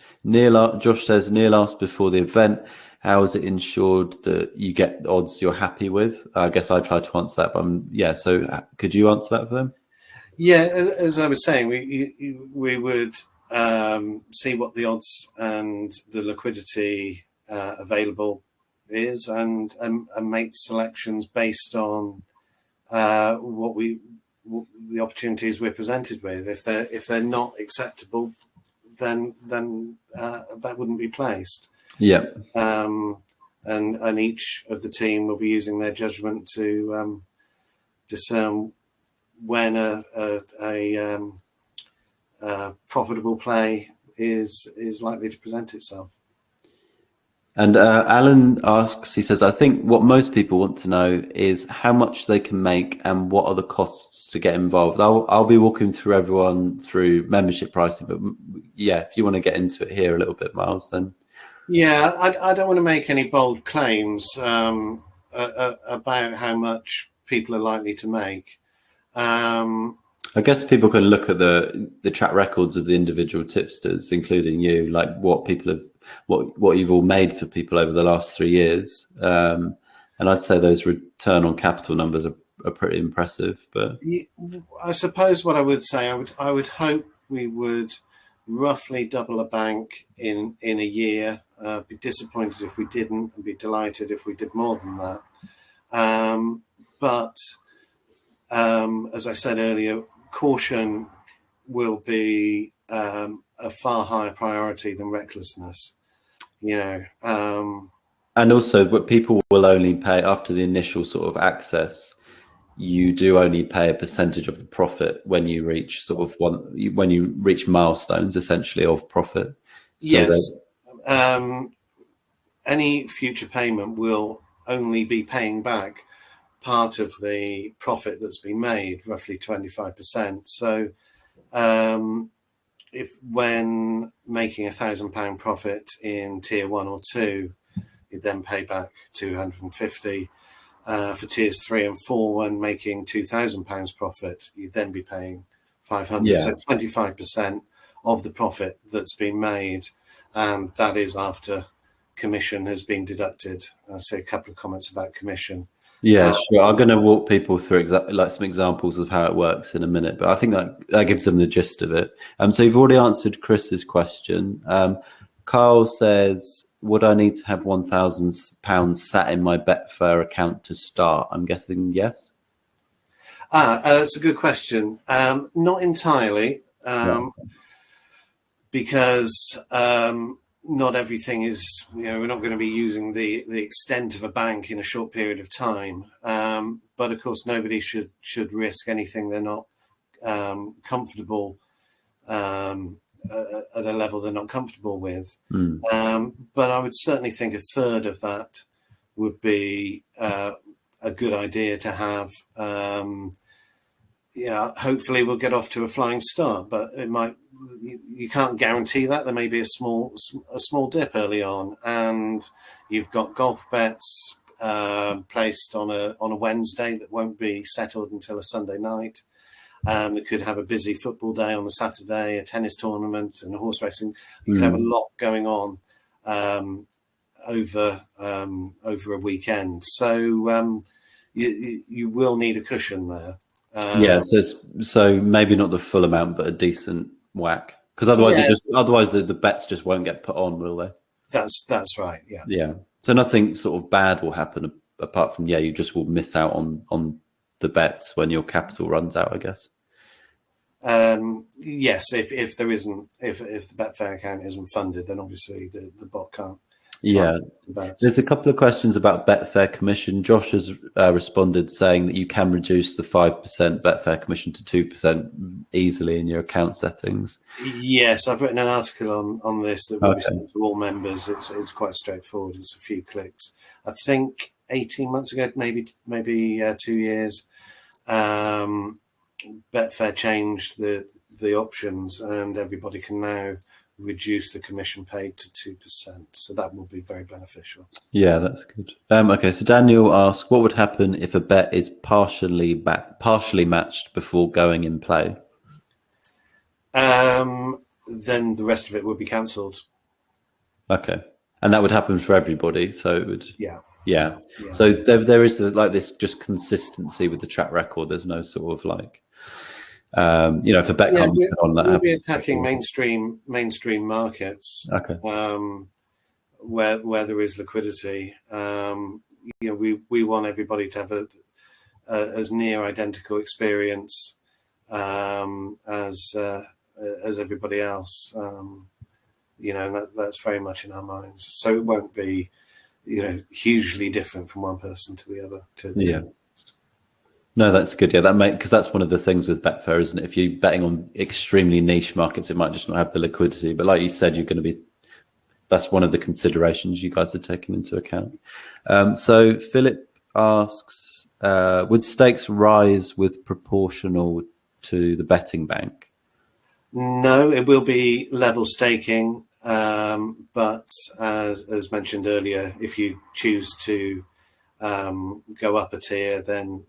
A: Josh says, Neil asked before the event, how is it ensured that you get the odds you're happy with? I guess I tried to answer that, but so could you answer that for them?
B: Yeah, as I was saying, we would see what the odds and the liquidity available is, and make selections based on the opportunities we're presented with. If they're not acceptable, then that wouldn't be placed.
A: Yeah.
B: and each of the team will be using their judgment to discern when a profitable play is likely to present itself.
A: And Alan asks, he says, I think what most people want to know is how much they can make and what are the costs to get involved. I'll be walking through everyone through membership pricing, but yeah, if you want to get into it here a little bit, Miles, then.
B: Yeah, I don't want to make any bold claims about how much people are likely to make.
A: I guess people can look at the track records of the individual tipsters, including you, like what people have, what you've all made for people over the last 3 years. And I'd say those return on capital numbers are pretty impressive. But
B: I suppose what I would say, I would hope we would roughly double a bank in a year. Be disappointed if we didn't, and be delighted if we did more than that. But as I said earlier, caution will be a far higher priority than recklessness,
A: and also, but people will only pay after the initial sort of access. You do only pay a percentage of the profit when you reach when you reach milestones, essentially, of profit. So
B: yes. Any future payment will only be paying back part of the profit that's been made, roughly 25%. So if when making £1,000 profit in tier 1 or 2, you then pay back 250. For tiers 3 and 4, when making £2,000 profit, you'd then be paying 500.
A: Yeah.
B: So 25% of the profit that's been made, and that is after commission has been deducted. I'll say a couple of comments about commission.
A: Yeah, sure. I'm going to walk people through some examples of how it works in a minute, but I think that gives them the gist of it. So you've already answered Chris's question. Carl says, would I need to have £1,000 sat in my Betfair account to start? I'm guessing yes.
B: That's a good question. Not entirely, because not everything is, we're not going to be using the extent of a bank in a short period of time. But of course, nobody should risk anything they're not comfortable at a level they're not comfortable with. But I would certainly think a third of that would be a good idea to have. Hopefully we'll get off to a flying start, but it might. You can't guarantee that. There may be a small dip early on, and you've got golf bets placed on a Wednesday that won't be settled until a Sunday night. It could have a busy football day on the Saturday, a tennis tournament, and a horse racing. You could have a lot going on over a weekend. So you will need a cushion there.
A: So maybe not the full amount, but a decent whack, because otherwise the bets just won't get put on, will they?
B: That's right. Yeah.
A: So nothing sort of bad will happen apart from you just will miss out on the bets when your capital runs out, I guess.
B: Yes, if the Betfair account isn't funded, then obviously the bot can't.
A: Yeah, there's a couple of questions about Betfair commission. Josh has responded saying that you can reduce the 5% Betfair commission to 2% easily in your account settings.
B: Yes, I've written an article on this that will be sent to all members. It's quite straightforward. It's a few clicks. I think 18 months ago, maybe 2 years, Betfair changed the options, and everybody can now reduce the commission paid to 2%. So that will be very beneficial.
A: Yeah, that's good. Okay, so Daniel asks, what would happen if a bet is partially matched before going in play?
B: Then the rest of it would be cancelled.
A: Okay, and that would happen for everybody. So it would.
B: Yeah.
A: So there is this just consistency with the track record. There's no sort of if a bet comes on that,
B: we'll be attacking mainstream markets.
A: Okay.
B: Where there is liquidity, we want everybody to have as near identical experience as everybody else. And that's very much in our minds. So it won't be hugely different from one person to the other.
A: No, that's good. Yeah, because that's one of the things with Betfair, isn't it? If you're betting on extremely niche markets, it might just not have the liquidity. But like you said, that's one of the considerations you guys are taking into account. So Philip asks, would stakes rise with proportional to the betting bank?
B: No, it will be level staking. But as mentioned earlier, if you choose to go up a tier, then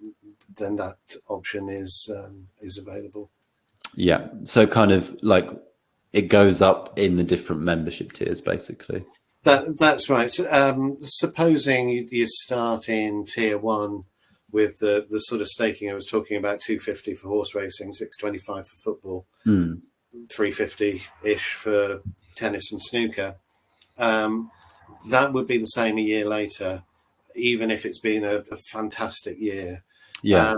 B: that option is available.
A: Yeah, so kind of like it goes up in the different membership tiers, basically.
B: That's right. So, supposing you start in tier 1 with the sort of staking I was talking about, 250 for horse racing, 625 for football, 350-ish for tennis and snooker. That would be the same a year later, even if it's been a fantastic year.
A: Yeah.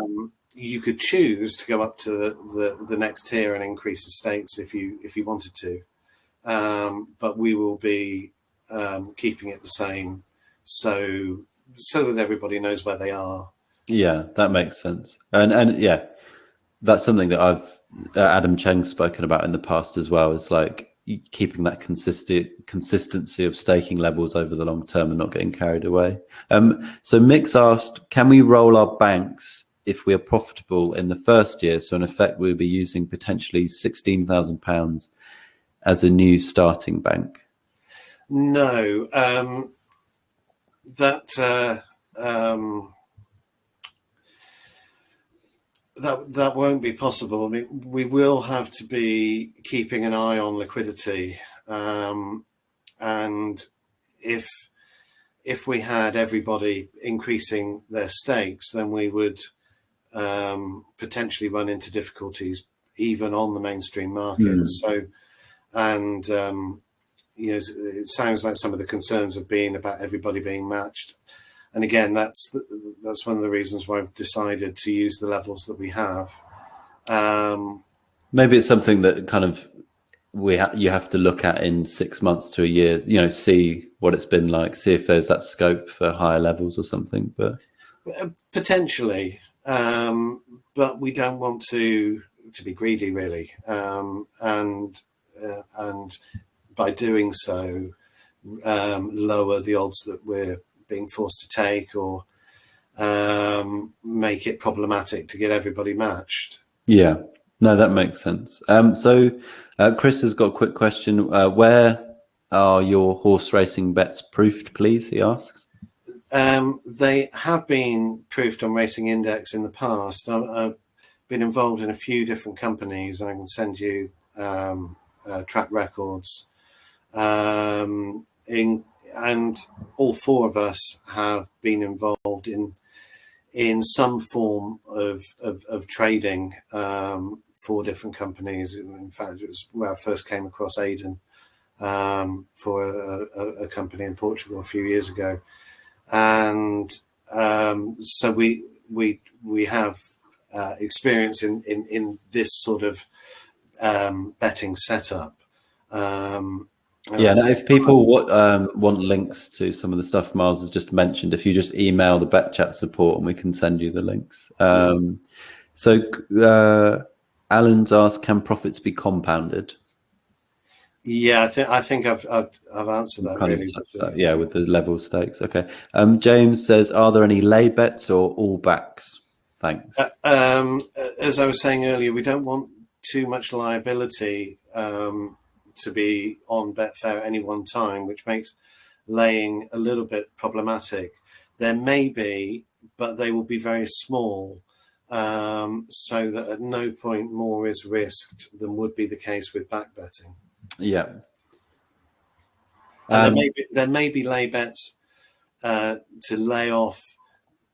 B: You could choose to go up to the next tier and increase the stakes if you wanted to, but we will be keeping it the same, so that everybody knows where they are. Yeah,
A: that makes sense, and yeah, that's something that I've Adam Cheng's spoken about in the past as well. Is like keeping that consistency of staking levels over the long term and not getting carried away. So Mick's asked, can we roll our banks if we are profitable in the first year? So in effect, we'll be using potentially £16,000 as a new starting bank.
B: No, that won't be possible. I mean, we will have to be keeping an eye on liquidity, and if we had everybody increasing their stakes, then we would potentially run into difficulties even on the mainstream market. So, and it sounds like some of the concerns have been about everybody being matched. And again, that's one of the reasons why I've decided to use the levels that we have.
A: Maybe it's something that kind of you have to look at in 6 months to a year. See what it's been like, see if there's that scope for higher levels or something. But
B: potentially, but we don't want to be greedy, really, and by doing so, lower the odds that we're being forced to take, or make it problematic to get everybody matched. Yeah, no, that makes sense. So Chris has got a quick question. Where are your horse racing bets proofed, please? He asks. They have been proofed on Racing Index in the past. I've been involved in a few different companies, and I can send you track records. And all four of us have been involved in some form of trading for different companies. In fact, it was where I first came across Aiden for a company in Portugal a few years ago, and so we have experience in this sort of betting setup. Yeah, and if people want links to some of the stuff Miles has just mentioned, if you just email the Bet Chat support and we can send you the links. So Alan's asked, can profits be compounded? Yeah, I think I've answered that really. Yeah, with the level stakes. Okay. James says, are there any lay bets or all backs? Thanks. As I was saying earlier, we don't want too much liability to be on Betfair at any one time, which makes laying a little bit problematic. There may be, but they will be very small, so that at no point more is risked than would be the case with back betting. Yeah. And there may be lay bets to lay off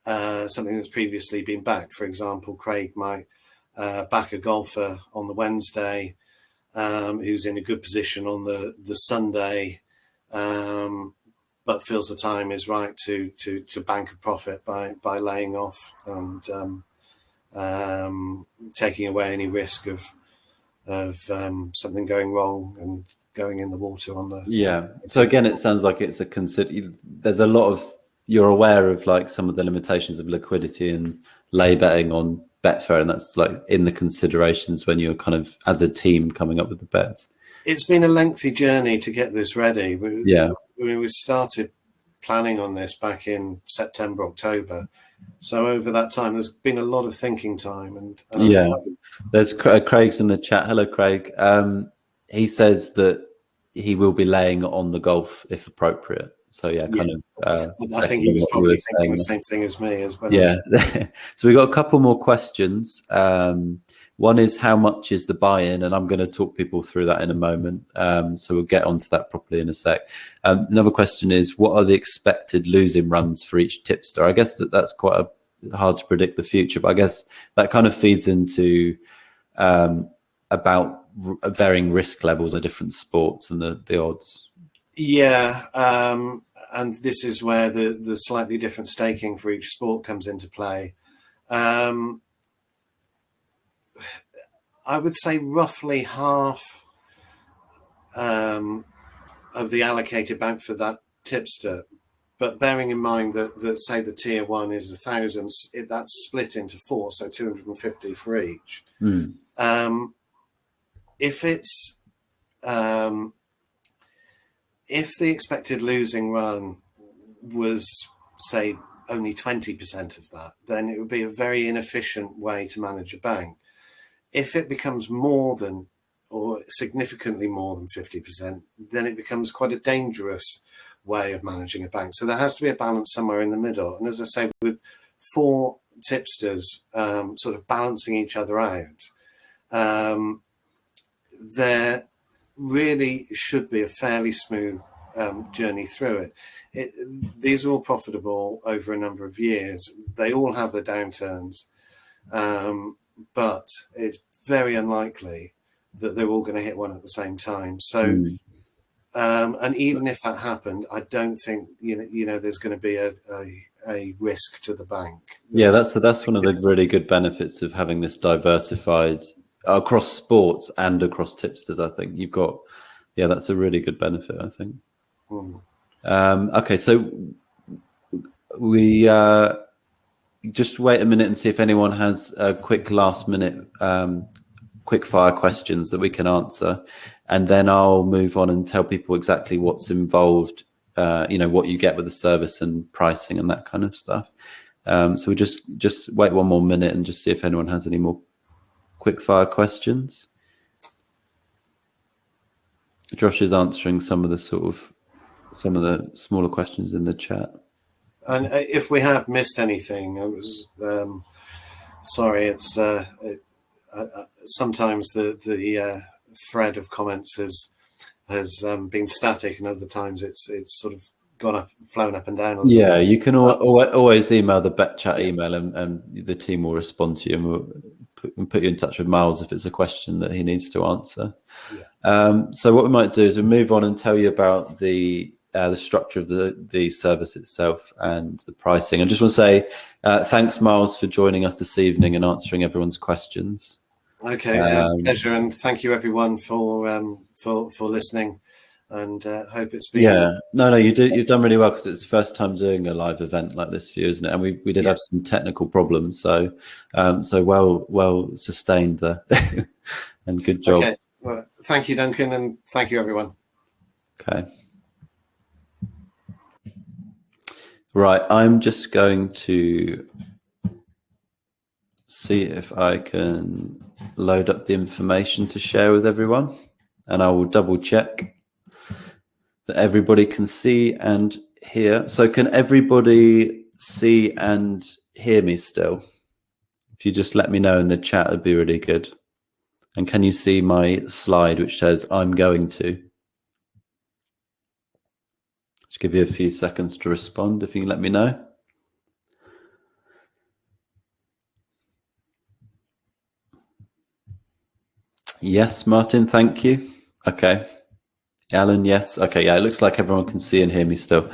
B: something that's previously been backed. For example, Craig might back a golfer on the Wednesday, who's in a good position on the Sunday, but feels the time is right to bank a profit by laying off and taking away any risk of something going wrong and going in the water on the.
A: Yeah. So again, it sounds like it's there's a lot of, you're aware of like some of the limitations of liquidity and lay betting on Betfair, and that's like in the considerations when you're kind of as a team coming up with the bets.
B: It's been a lengthy journey to get this ready. We started planning on this back in September, October. So over that time, there's been a lot of thinking time. And
A: there's Craig's in the chat. Hello, Craig. He says that he will be laying on the golf if appropriate. So I
B: think he was probably thinking the same thing as me as well.
A: Yeah. So we got a couple more questions. One is, how much is the buy-in? And I'm going to talk people through that in a moment. So we'll get onto that properly in a sec. Another question is, what are the expected losing runs for each tipster? I guess that's quite hard to predict the future, but I guess that kind of feeds into about varying risk levels of different sports and the odds.
B: Yeah, and this is where the slightly different staking for each sport comes into play. I would say roughly half of the allocated bank for that tipster, but bearing in mind that say the tier 1 is 1,000, that's split into 4, so 250 for each. If it's if the expected losing run was, say, only 20% of that, then it would be a very inefficient way to manage a bank. If it becomes more than, or significantly more than 50%, then it becomes quite a dangerous way of managing a bank. So there has to be a balance somewhere in the middle. And as I say, with 4 tipsters sort of balancing each other out, there really should be a fairly smooth journey through it. These are all profitable over a number of years. They all have their downturns, but it's very unlikely that they're all going to hit one at the same time. So, and even if that happened, I don't think there's going to be a risk to the bank.
A: That's one of the really good benefits of having this diversified across sports and across tipsters. I think you've got, that's a really good benefit, I think. Okay, so we just wait a minute and see if anyone has a quick last minute quickfire questions that we can answer, and then I'll move on and tell people exactly what's involved, what you get with the service and pricing and that kind of stuff. So we just wait one more minute and just see if anyone has any more quickfire questions. Josh is answering some of the smaller questions in the chat.
B: And if we have missed anything, I was sorry. It's sometimes the thread of comments has been static, and other times it's sort of flown up and down. A little bit.
A: You can always email the Bet Chat email, and the team will respond to you, and we'll put you in touch with Miles if it's a question that he needs to answer. So what we might do is we move on and tell you about the structure of the service itself and the pricing. I just want to say thanks, Miles, for joining us this evening and answering everyone's questions.
B: Okay, pleasure, and thank you everyone for listening. And hope it's been. You've done really well, because it's the first time doing a live event like this for you, isn't it? And we did have some technical problems, so well sustained there, and good job. Okay, well, thank you, Duncan, and thank you, everyone.
A: Okay. Right, I'm just going to see if I can load up the information to share with everyone, and I will double check that everybody can see and hear. So can everybody see and hear me still? If you just let me know in the chat, it'd be really good. And can you see my slide which says I'm going to? Just give you a few seconds to respond if you can let me know. Yes, Martin, thank you. Okay. Alan, yes. Okay, yeah, it looks like everyone can see and hear me still.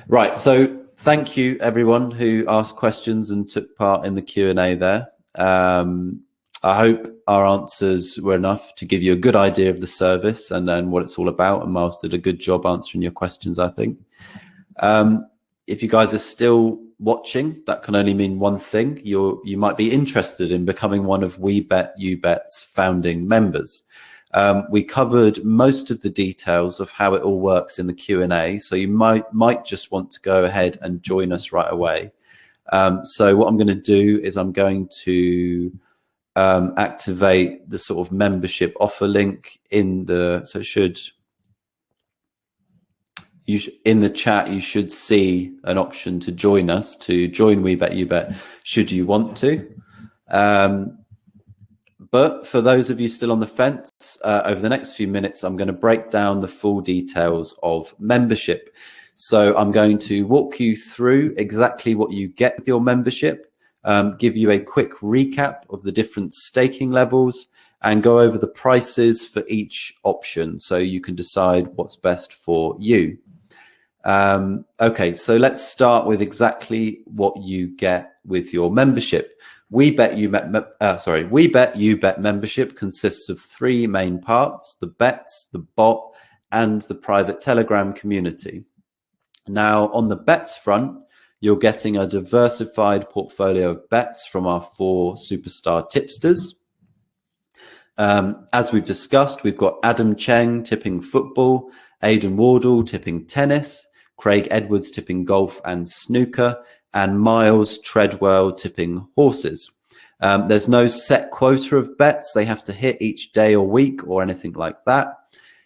A: Right, so thank you everyone who asked questions and took part in the Q&A there. I hope our answers were enough to give you a good idea of the service and then what it's all about. And Miles did a good job answering your questions, I think. If you guys are still watching, that can only mean one thing. You might be interested in becoming one of We Bet You Bet's founding members. We covered most of the details of how it all works in the Q&A, so you might just want to go ahead and join us right away. So what I'm going to do is I'm going to activate the sort of membership offer link in the, so it should, in the chat, you should see an option to join us, to join We Bet You Bet, should you want to. But for those of you still on the fence, over the next few minutes, I'm going to break down the full details of membership. So I'm going to walk you through exactly what you get with your membership, give you a quick recap of the different staking levels, and go over the prices for each option so you can decide what's best for you. Okay, so let's start with exactly what you get with your membership. We Bet You Bet membership consists of three main parts: the bets, the bot, and the private Telegram community. Now, on the bets front, you're getting a diversified portfolio of bets from our 4 superstar tipsters. As we've discussed, we've got Adam Cheng tipping football, Aiden Wardle tipping tennis, Craig Edwards tipping golf and snooker, and Miles Treadwell tipping horses. There's no set quota of bets they have to hit each day or week or anything like that.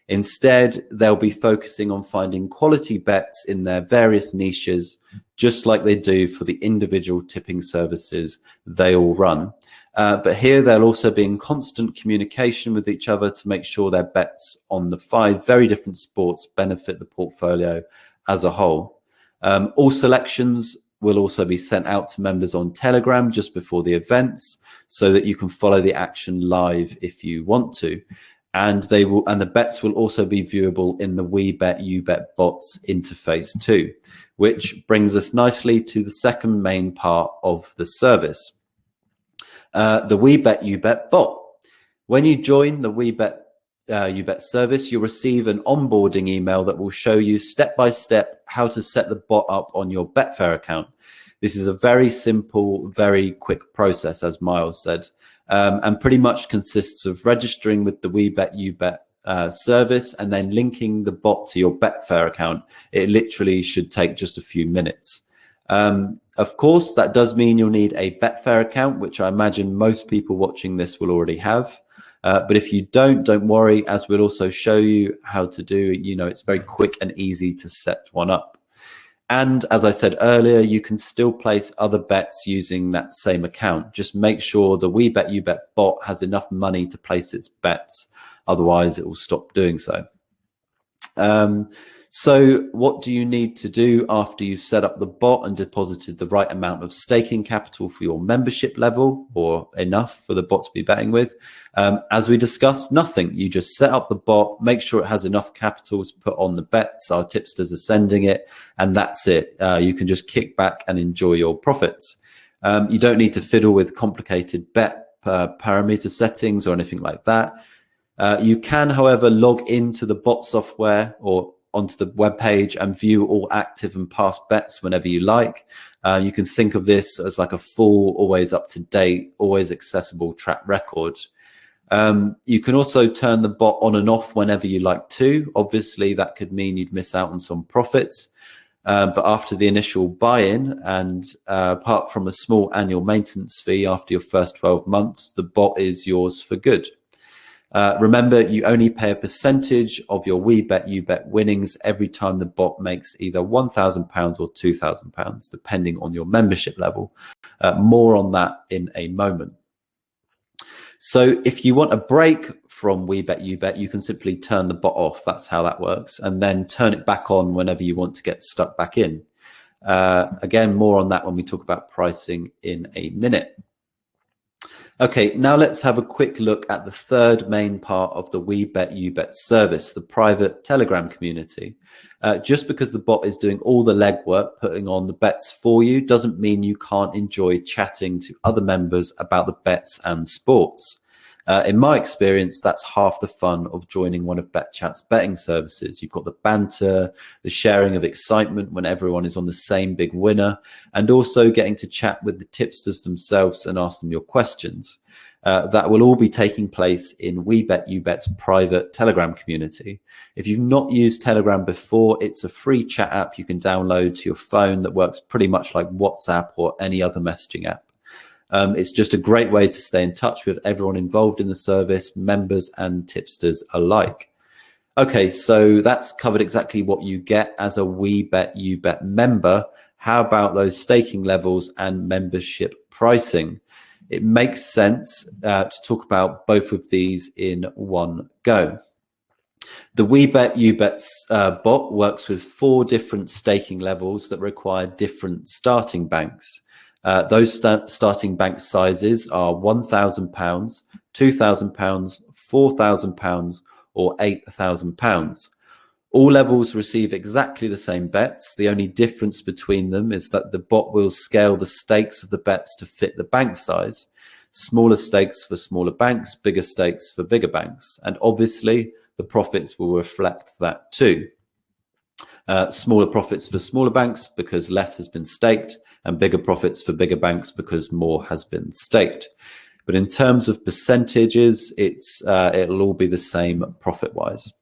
A: Instead, they'll be focusing on finding quality bets in their various niches, just like they do for the individual tipping services they all run. But here they'll also be in constant communication with each other to make sure their bets on the 5 very different sports benefit the portfolio as a whole. All selections will also be sent out to members on Telegram just before the events so that you can follow the action live if you want to. And the bets will also be viewable in the We Bet You Bet bots interface too, which brings us nicely to the second main part of the service. The We Bet You Bet bot. When you join the We Bet You Bet service, you'll receive an onboarding email that will show you step by step how to set the bot up on your Betfair account. This is a very simple, very quick process, as Miles said, and pretty much consists of registering with the We Bet You Bet service and then linking the bot to your Betfair account. It literally should take just a few minutes. Of course, that does mean you'll need a Betfair account, which I imagine most people watching this will already have. But if you don't worry, as we'll also show you how to do, it's very quick and easy to set one up. And as I said earlier, you can still place other bets using that same account. Just make sure the We Bet You Bet bot has enough money to place its bets. Otherwise, it will stop doing so. So what do you need to do after you've set up the bot and deposited the right amount of staking capital for your membership level, or enough for the bot to be betting with? As we discussed, nothing. You just set up the bot, make sure it has enough capital to put on the bets. Our tipsters are sending it, and that's it. You can just kick back and enjoy your profits. You don't need to fiddle with complicated bet parameter settings or anything like that. You can, however, log into the bot software or onto the web page and view all active and past bets whenever you like. You can think of this as like a full, always up to date, always accessible track record. You can also turn the bot on and off whenever you like to. Obviously, that could mean you'd miss out on some profits. But after the initial buy-in and apart from a small annual maintenance fee after your first 12 months, the bot is yours for good. Remember, you only pay a percentage of your We Bet You Bet winnings every time the bot makes either £1,000 or £2,000, depending on your membership level. More on that in a moment. So if you want a break from We Bet You Bet, you can simply turn the bot off. That's how that works. And then turn it back on whenever you want to get stuck back in. Again, more on that when we talk about pricing in a minute. Okay, now let's have a quick look at the third main part of the We Bet You Bet service, the private Telegram community. Just because the bot is doing all the legwork, putting on the bets for you, doesn't mean you can't enjoy chatting to other members about the bets and sports. In my experience, that's half the fun of joining one of BetChat's betting services. You've got the banter, the sharing of excitement when everyone is on the same big winner, and also getting to chat with the tipsters themselves and ask them your questions. That will all be taking place in We Bet You Bet's private Telegram community. If you've not used Telegram before, it's a free chat app you can download to your phone that works pretty much like WhatsApp or any other messaging app. It's just a great way to stay in touch with everyone involved in the service, members and tipsters alike. Okay, so that's covered exactly what you get as a We Bet You Bet member. How about those staking levels and membership pricing? It makes sense to talk about both of these in one go. The We Bet You Bet bot works with 4 different staking levels that require different starting banks. Those starting bank sizes are £1,000, £2,000, £4,000 or £8,000. All levels receive exactly the same bets. The only difference between them is that the bot will scale the stakes of the bets to fit the bank size. Smaller stakes for smaller banks, bigger stakes for bigger banks. And obviously, the profits will reflect that too. Smaller profits for smaller banks because less has been staked, and bigger profits for bigger banks because more has been staked. But in terms of percentages, it'll all be the same profit-wise.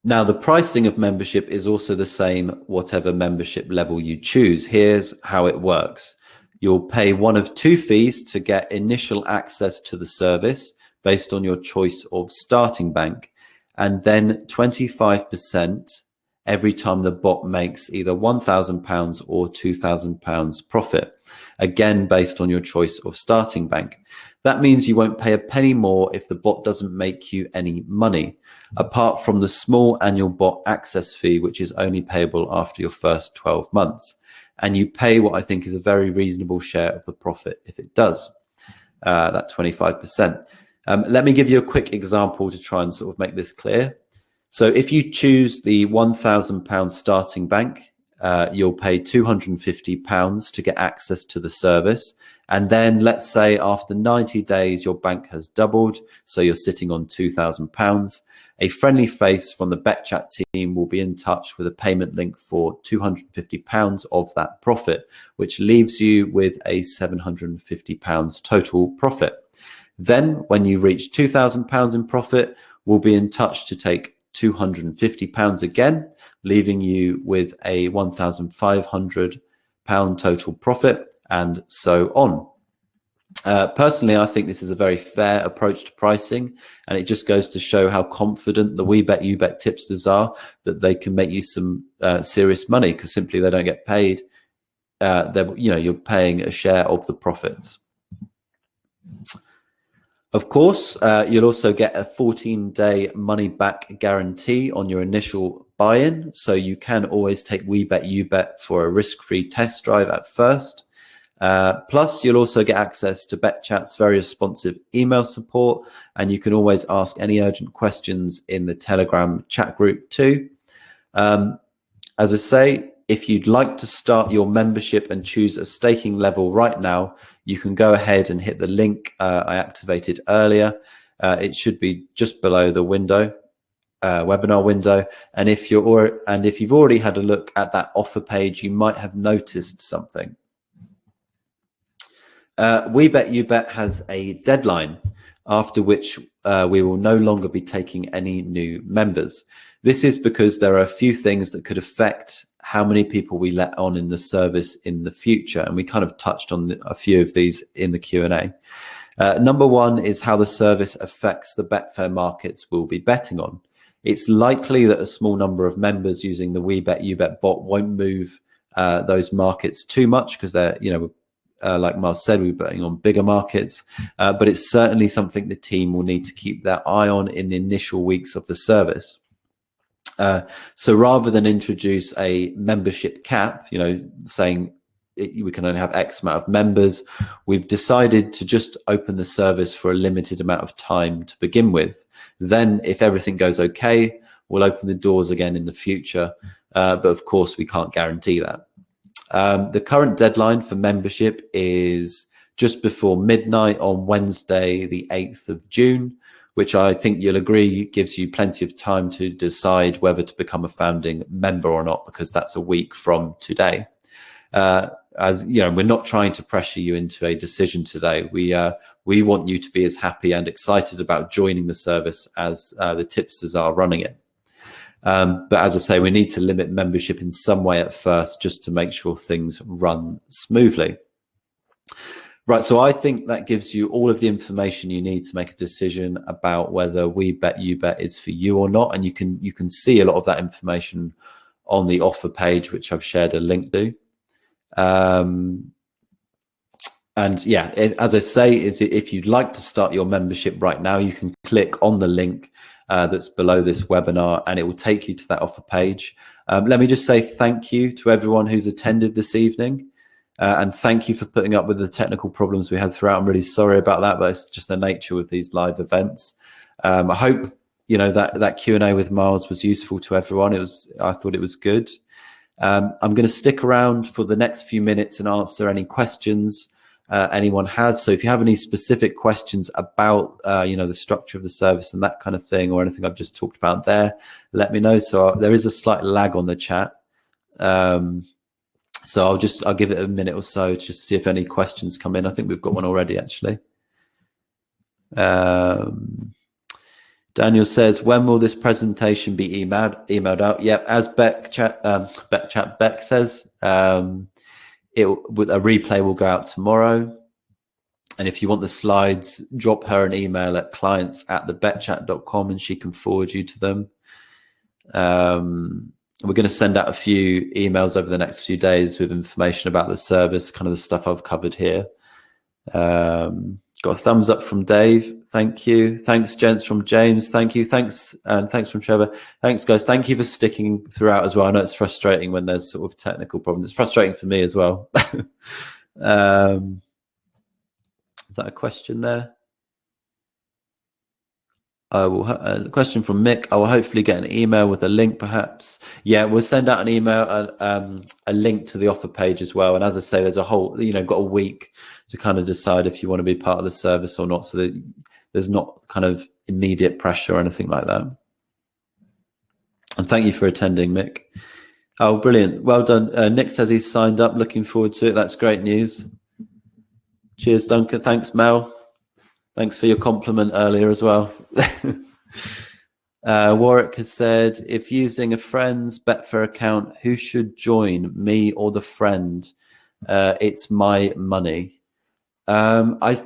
A: Now, the pricing of membership is also the same, whatever membership level you choose. Here's how it works. You'll pay one of 2 fees to get initial access to the service based on your choice of starting bank, and then 25% every time the bot makes either £1,000 or £2,000 profit, again based on your choice of starting bank. That means you won't pay a penny more if the bot doesn't make you any money, apart from the small annual bot access fee, which is only payable after your first 12 months. And you pay what I think is a very reasonable share of the profit if it does, that 25%. Let me give you a quick example to try and sort of make this clear. So if you choose the £1,000 starting bank, you'll pay £250 to get access to the service. And then let's say after 90 days, your bank has doubled. So you're sitting on £2,000. A friendly face from the BetChat team will be in touch with a payment link for £250 of that profit, which leaves you with a £750 total profit. Then when you reach £2,000 in profit, we'll be in touch to take £250 again, leaving you with a £1,500 total profit, and so on. Personally, I think this is a very fair approach to pricing, and it just goes to show how confident the We Bet You Bet tipsters are that they can make you some serious money, because simply they don't get paid. You're paying a share of the profits. Of course, you'll also get a 14-day money-back guarantee on your initial buy-in, so you can always take We Bet You Bet for a risk-free test drive at first. Plus, you'll also get access to BetChat's very responsive email support, and you can always ask any urgent questions in the Telegram chat group too. As I say, if you'd like to start your membership and choose a staking level right now, you can go ahead and hit the link I activated earlier. It should be just below the window, webinar window. And if you've already had a look at that offer page, you might have noticed something. We Bet You Bet has a deadline, after which we will no longer be taking any new members. This is because there are a few things that could affect how many people we let on in the service in the future. And we kind of touched on a few of these in the Q&A. Number one is how the service affects the Betfair markets we'll be betting on. It's likely that a small number of members using the We Bet You Bet bot won't move those markets too much, because they're, like Miles said, we're betting on bigger markets, but it's certainly something the team will need to keep their eye on in the initial weeks of the service. So rather than introduce a membership cap, saying we can only have X amount of members. We've decided to just open the service for a limited amount of time to begin with. Then if everything goes okay, we'll open the doors again in the future. But of course, we can't guarantee that. The current deadline for membership is just before midnight on Wednesday, the 8th of June, which I think you'll agree gives you plenty of time to decide whether to become a founding member or not, because that's a week from today. As you know, we're not trying to pressure you into a decision today. We want you to be as happy and excited about joining the service as the tipsters are running it. But as I say, we need to limit membership in some way at first, just to make sure things run smoothly. Right, so I think that gives you all of the information you need to make a decision about whether We Bet You Bet is for you or not, and you can see a lot of that information on the offer page, which I've shared a link to. And yeah, as I say, if you'd like to start your membership right now, you can click on the link that's below this webinar, and it will take you to that offer page. Let me just say thank you to everyone who's attended this evening. And thank you for putting up with the technical problems we had throughout. I'm really sorry about that, but it's just the nature of these live events. I hope that Q&A with Miles was useful to everyone. I thought it was good. I'm going to stick around for the next few minutes and answer any questions anyone has. So if you have any specific questions about the structure of the service and that kind of thing, or anything I've just talked about there, let me know. So there is a slight lag on the chat. So I'll give it a minute or so to just see if any questions come in. I think we've got one already, actually. Daniel says, when will this presentation be emailed out? Yep, as Beck says, a replay will go out tomorrow. And if you want the slides, drop her an email at clients@thebetchat.com and she can forward you to them. We're going to send out a few emails over the next few days with information about the service, kind of the stuff I've covered here. Got a thumbs up from Dave. Thank you. Thanks, gents, from James. Thank you. Thanks. And thanks from Trevor. Thanks, guys. Thank you for sticking throughout as well. I know it's frustrating when there's sort of technical problems. It's frustrating for me as well. Is that a question there? A question from Mick. I will hopefully get an email with a link, perhaps. Yeah, we'll send out an email, a link to the offer page as well. And as I say, there's a whole, got a week to kind of decide if you want to be part of the service or not, so that there's not kind of immediate pressure or anything like that. And thank you for attending, Mick. Oh, brilliant. Well done. Nick says he's signed up. Looking forward to it. That's great news. Cheers, Duncan. Thanks, Mel. Thanks for your compliment earlier as well. Warwick has said, if using a friend's Betfair account, who should join, me or the friend? It's my money. I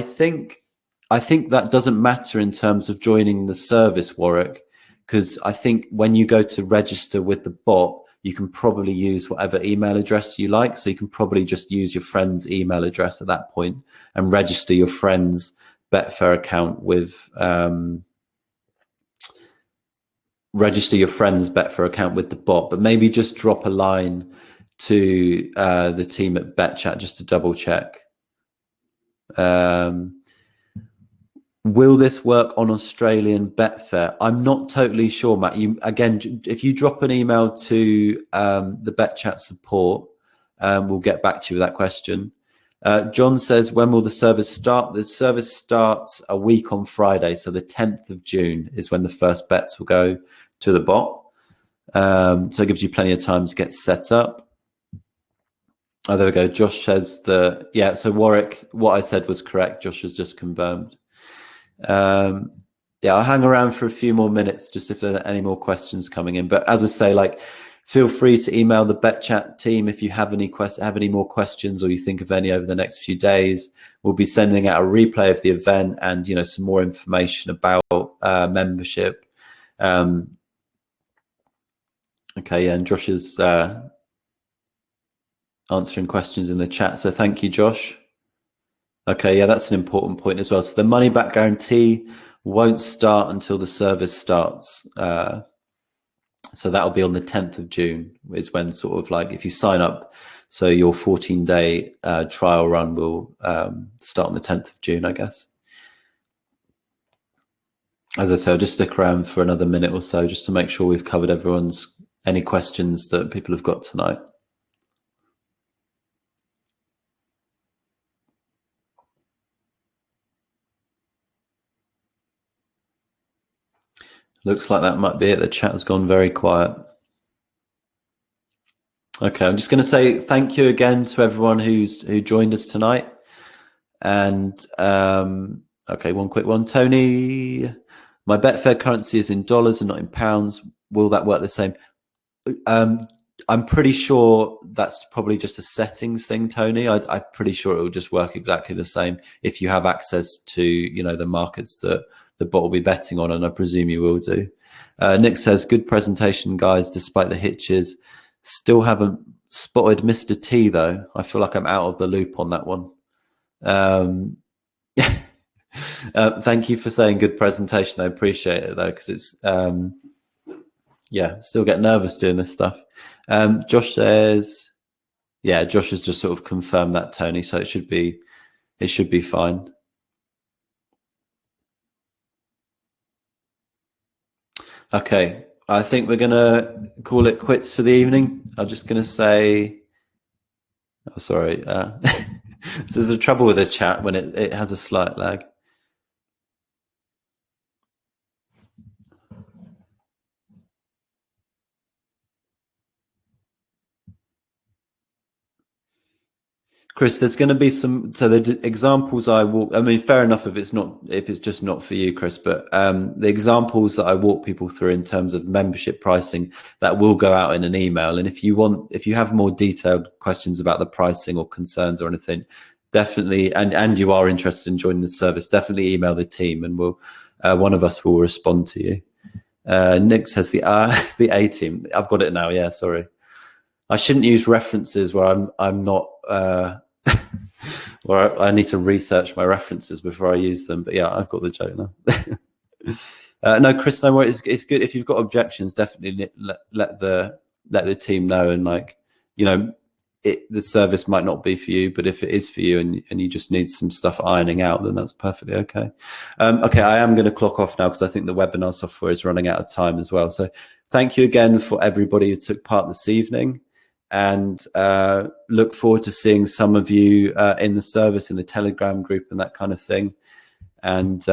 A: think that doesn't matter in terms of joining the service, Warwick, because I think when you go to register with the bot, you can probably use whatever email address you like. So you can probably just use your friend's email address at that point and register your friend's Betfair account with the bot, but maybe just drop a line to the team at BetChat just to double check. Will this work on Australian Betfair? I'm not totally sure, Matt. If you drop an email to the BetChat support, we'll get back to you with that question. John says, when will the service start? The service starts a week on Friday, so the 10th of June is when the first bets will go to the bot. So it gives you plenty of time to get set up. Oh, there we go. Josh says so Warwick, what I said was correct. Josh has just confirmed. I'll hang around for a few more minutes just if there are any more questions coming in. But as I say, feel free to email the BetChat team if you have any more questions or you think of any over the next few days. We'll be sending out a replay of the event and some more information about membership. And Josh is answering questions in the chat, so thank you, Josh. That's an important point as well. So the money back guarantee won't start until the service starts. So that'll be on the 10th of June is when sort of like if you sign up, so your 14-day trial run will start on the 10th of June, I guess. As I say, I'll just stick around for another minute or so just to make sure we've covered any questions that people have got tonight. Looks like that might be it. The chat has gone very quiet. Okay, I'm just going to say thank you again to everyone who joined us tonight. And okay, one quick one. Tony, my Betfair currency is in dollars and not in pounds. Will that work the same? I'm pretty sure that's probably just a settings thing, Tony. I'm pretty sure it will just work exactly the same if you have access to, the markets that the bot will be betting on, and I presume you will do. Nick says, good presentation, guys, despite the hitches. Still haven't spotted Mr. T, though. I feel like I'm out of the loop on that one. Thank you for saying good presentation. I appreciate it, though, because it's, still get nervous doing this stuff. Josh says, Josh has just sort of confirmed that, Tony, so it should be fine. Okay, I think we're gonna call it quits for the evening. I'm just gonna say, oh, sorry. There's a trouble with the chat when it has a slight lag. Chris, there's going to be the examples I mean, fair enough if it's just not for you, Chris, but the examples that I walk people through in terms of membership pricing, that will go out in an email. And if you have more detailed questions about the pricing or concerns or anything, definitely, and you are interested in joining the service, definitely email the team and one of us will respond to you. Nick says the A team. I've got it now. Yeah, sorry. I shouldn't use references where I'm not where I need to research my references before I use them. But yeah, I've got the joke now. No, Chris, no more. It's good if you've got objections. Definitely let the team know. And the service might not be for you, but if it is for you and you just need some stuff ironing out, then that's perfectly okay. Okay, I am going to clock off now because I think the webinar software is running out of time as well. So thank you again for everybody who took part this evening. And look forward to seeing some of you in the service, in the Telegram group and that kind of thing. And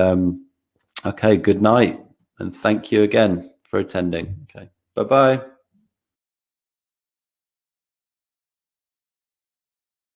A: okay, good night. And thank you again for attending. Okay, bye-bye.